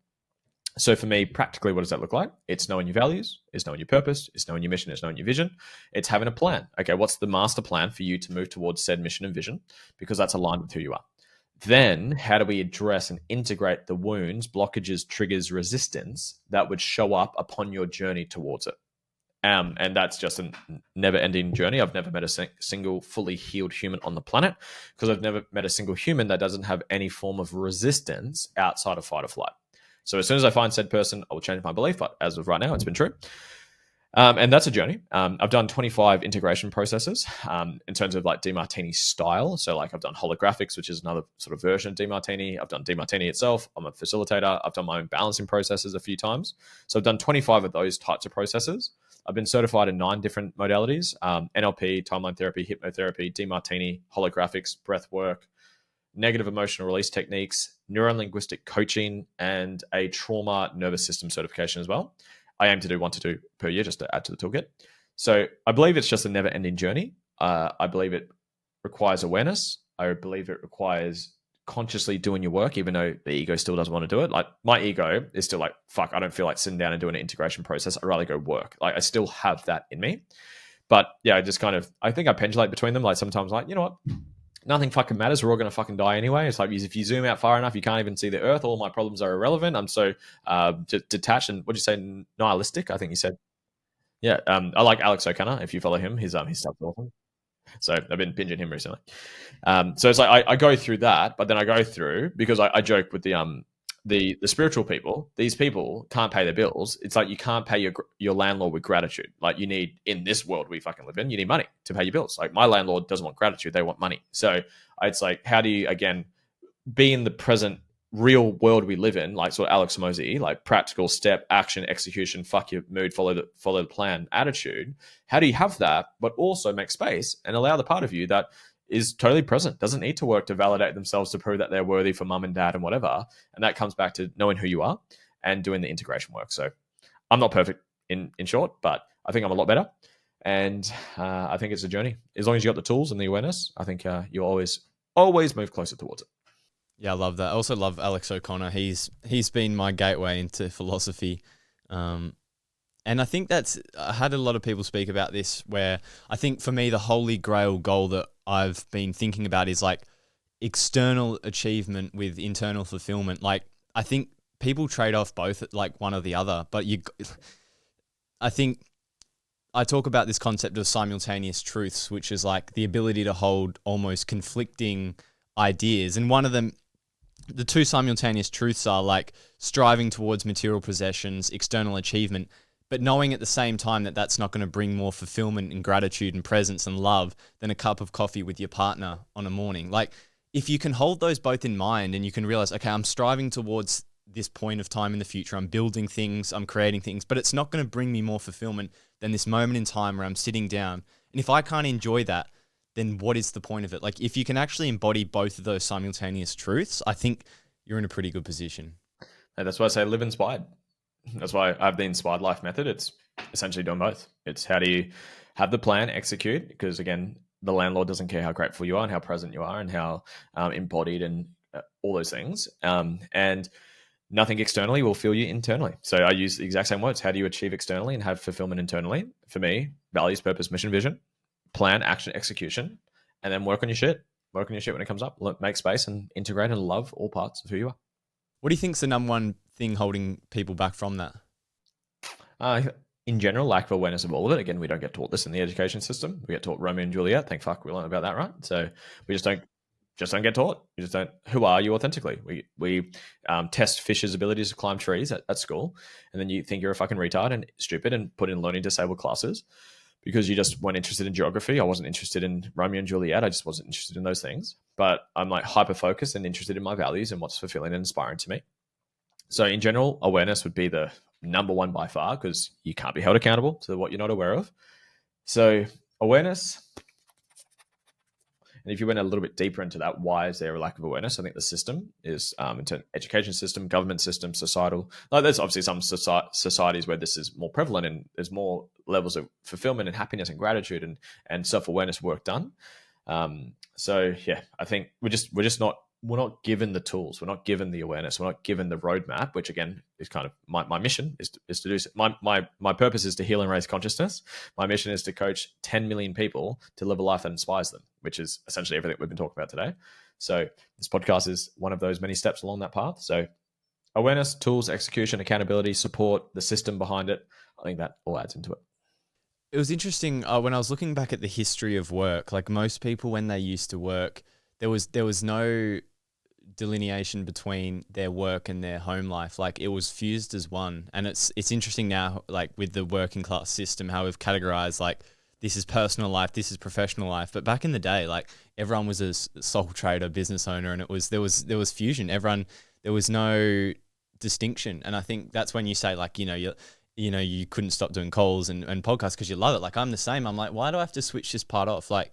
So for me, practically, what does that look like? It's knowing your values, it's knowing your purpose, it's knowing your mission, it's knowing your vision. It's having a plan. Okay, what's the master plan for you to move towards said mission and vision? Because that's aligned with who you are. Then how do we address and integrate the wounds, blockages, triggers, resistance that would show up upon your journey towards it? And that's just a never-ending journey. I've never met a single fully healed human on the planet because I've never met a single human that doesn't have any form of resistance outside of fight or flight. So as soon as I find said person, I will change my belief. But as of right now, it's been true. And that's a journey. I've done 25 integration processes in terms of like DeMartini style. So like I've done holographics, which is another sort of version of DeMartini. I've done DeMartini itself. I'm a facilitator. I've done my own balancing processes a few times. So I've done 25 of those types of processes. I've been certified in 9 different modalities: NLP, timeline therapy, hypnotherapy, DeMartini, holographics, breath work, negative emotional release techniques, neuro-linguistic coaching, and a trauma nervous system certification as well. I aim to do 1 to 2 per year just to add to the toolkit. So I believe it's just a never-ending journey. I believe it requires awareness. I believe it requires consciously doing your work, even though the ego still doesn't want to do it. Like my ego is still like, fuck, I don't feel like sitting down and doing an integration process. I'd rather go work. Like I still have that in me. But yeah, I just kind of, I think I pendulate between them. Like sometimes like, you know what? Nothing fucking matters. We're all going to fucking die anyway. It's like if you zoom out far enough, you can't even see the earth. All my problems are irrelevant. I'm so detached and, what'd you say, nihilistic? I think you said. Yeah. I like Alex O'Connor. If you follow him, his stuff's awesome. So I've been binging him recently. So it's like I go through that, but then I go through because I joke with the spiritual people. These people can't pay their bills. It's like you can't pay your landlord with gratitude. Like you need, in this world we fucking live in, you need money to pay your bills. Like my landlord doesn't want gratitude; they want money. So it's like, how do you again be in the present real world we live in, like sort of Alex Hormozi, like practical step, action, execution, fuck your mood, follow the plan attitude. How do you have that, but also make space and allow the part of you that is totally present, doesn't need to work to validate themselves to prove that they're worthy for mum and dad and whatever. And that comes back to knowing who you are and doing the integration work. So I'm not perfect in short, but I think I'm a lot better. And I think it's a journey. As long as you got the tools and the awareness, I think you always move closer towards it. Yeah, I love that. I also love Alex O'Connor. He's been my gateway into philosophy. And I think I had a lot of people speak about this, where I think for me, the holy grail goal that I've been thinking about is like external achievement with internal fulfillment. Like I think people trade off both, like one or the other, but I think I talk about this concept of simultaneous truths, which is like the ability to hold almost conflicting ideas. And one of them, the 2 simultaneous truths are like striving towards material possessions, external achievement, but knowing at the same time that that's not going to bring more fulfillment and gratitude and presence and love than a cup of coffee with your partner on a morning. Like if you can hold those both in mind and you can realize, okay, I'm striving towards this point of time in the future, I'm building things, I'm creating things, but it's not going to bring me more fulfillment than this moment in time where I'm sitting down. And if I can't enjoy that, then what is the point of it? Like, if you can actually embody both of those simultaneous truths, I think you're in a pretty good position. And that's why I say live inspired. That's why I have the inspired life method. It's essentially doing both. It's how do you have the plan, execute, because again, the landlord doesn't care how grateful you are and how present you are and how embodied and all those things. And nothing externally will fill you internally. So I use the exact same words. How do you achieve externally and have fulfillment internally? For me, values, purpose, mission, vision, plan, action, execution, and then work on your shit. Work on your shit when it comes up. Look, make space and integrate and love all parts of who you are. What do you think's the number one thing holding people back from that? In general, lack of awareness of all of it. Again, we don't get taught this in the education system. We get taught Romeo and Juliet. Thank fuck we learned about that, right? So we just don't get taught. You just don't. Who are you authentically? We test fish's abilities to climb trees at school, and then you think you're a fucking retard and stupid and put in learning disabled classes because you just weren't interested in geography. I wasn't interested in Romeo and Juliet. I just wasn't interested in those things. But I'm like hyper focused and interested in my values and what's fulfilling and inspiring to me. So in general, awareness would be the number one by far because you can't be held accountable to what you're not aware of. So awareness. And if you went a little bit deeper into that, why is there a lack of awareness? I think the system is into education system, government system, societal. Like there's obviously some societies where this is more prevalent and there's more levels of fulfillment and happiness and gratitude and self-awareness work done. So yeah, I think we're not given the tools. We're not given the awareness. We're not given the roadmap, which again is kind of my mission is to do. My purpose is to heal and raise consciousness. My mission is to coach 10 million people to live a life that inspires them, which is essentially everything we've been talking about today. So this podcast is one of those many steps along that path. So awareness, tools, execution, accountability, support, the system behind it. I think that all adds into it. It was interesting when I was looking back at the history of work, like most people when they used to work, there was no delineation between their work and their home life. Like it was fused as one. And it's interesting now, like with the working class system, how we've categorized like this is personal life, this is professional life. But back in the day, like everyone was a sole trader, business owner, and there was fusion. There was no distinction. And I think that's when you say like, you couldn't stop doing calls and podcasts because you love it. Like I'm the same. I'm like, why do I have to switch this part off? Like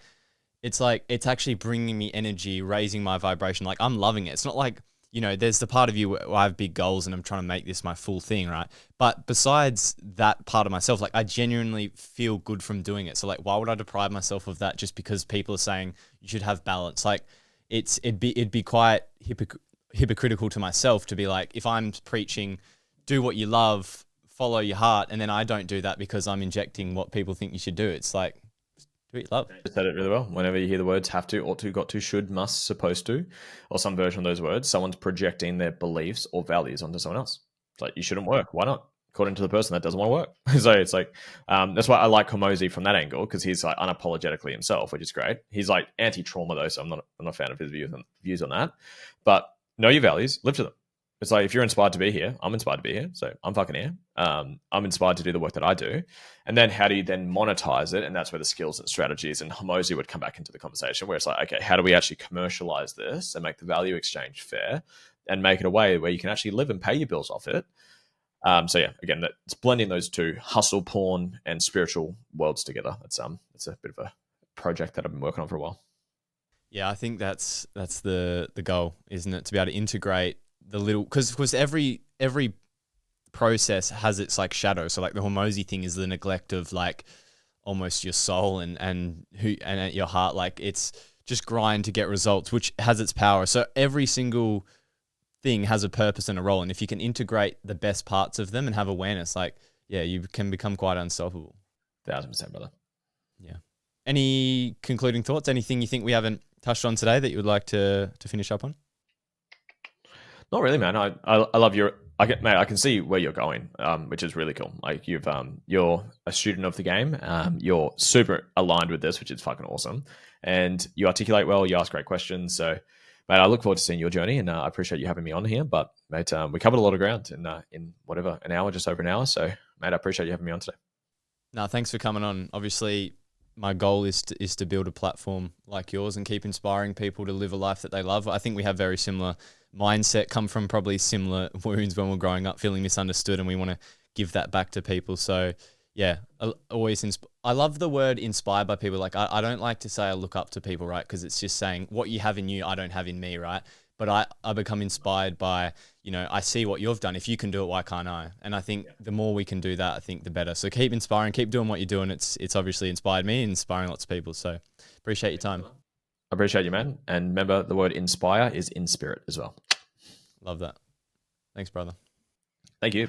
it's actually bringing me energy, raising my vibration. Like I'm loving it. It's not like, there's the part of you where I have big goals and I'm trying to make this my full thing, right? But besides that part of myself, like I genuinely feel good from doing it. So like, why would I deprive myself of that just because people are saying you should have balance? Like it'd be quite hypocritical to myself to be like, if I'm preaching, do what you love, follow your heart, and then I don't do that because I'm injecting what people think you should do. It's like, do what you love. You said it really well. Whenever you hear the words have to, ought to, got to, should, must, supposed to, or some version of those words, someone's projecting their beliefs or values onto someone else. It's like, you shouldn't work. Why not? According to the person that doesn't want to work. So it's like, that's why I like Hormozi from that angle, because he's like unapologetically himself, which is great. He's like anti-trauma though, so I'm not a fan of his views on that. But know your values, live to them. It's like, if you're inspired to be here, I'm inspired to be here. So I'm fucking here. I'm inspired to do the work that I do. And then how do you then monetize it? And that's where the skills and strategies and Hormozi would come back into the conversation, where it's like, okay, how do we actually commercialize this and make the value exchange fair and make it a way where you can actually live and pay your bills off it? So yeah, again, it's blending those two, hustle, porn, and spiritual worlds together. It's a bit of a project that I've been working on for a while. Yeah, I think that's the goal, isn't it? To be able to integrate the little, because every process has its like shadow. So like the Hormozi thing is the neglect of like almost your soul and your heart. Like it's just grind to get results, which has its power. So every single thing has a purpose and a role. And if you can integrate the best parts of them and have awareness, like, yeah, you can become quite unstoppable. 1,000%, brother. Yeah. Any concluding thoughts? Anything you think we haven't touched on today that you would like to finish up on? Not really, man. I love I can see where you're going, which is really cool. Like you're a student of the game. You're super aligned with this, which is fucking awesome. And you articulate well. You ask great questions. So, mate, I look forward to seeing your journey, and I appreciate you having me on here. But, mate, we covered a lot of ground in whatever an hour, just over an hour. So, mate, I appreciate you having me on today. No, thanks for coming on. Obviously, my goal is to build a platform like yours and keep inspiring people to live a life that they love. I think we have very similar mindset, come from probably similar wounds when we're growing up, feeling misunderstood, and we want to give that back to people. So yeah, always. I love the word inspired by people. Like, I don't like to say I look up to people, right? Because it's just saying what you have in you, I don't have in me, right? But I become inspired by, I see what you've done. If you can do it, why can't I? And I think the more we can do that, I think the better. So keep inspiring, keep doing what you're doing. It's obviously inspired me, inspiring lots of people. So appreciate your time. Appreciate you, man. And remember, the word inspire is in spirit as well. Love that. Thanks, brother. Thank you.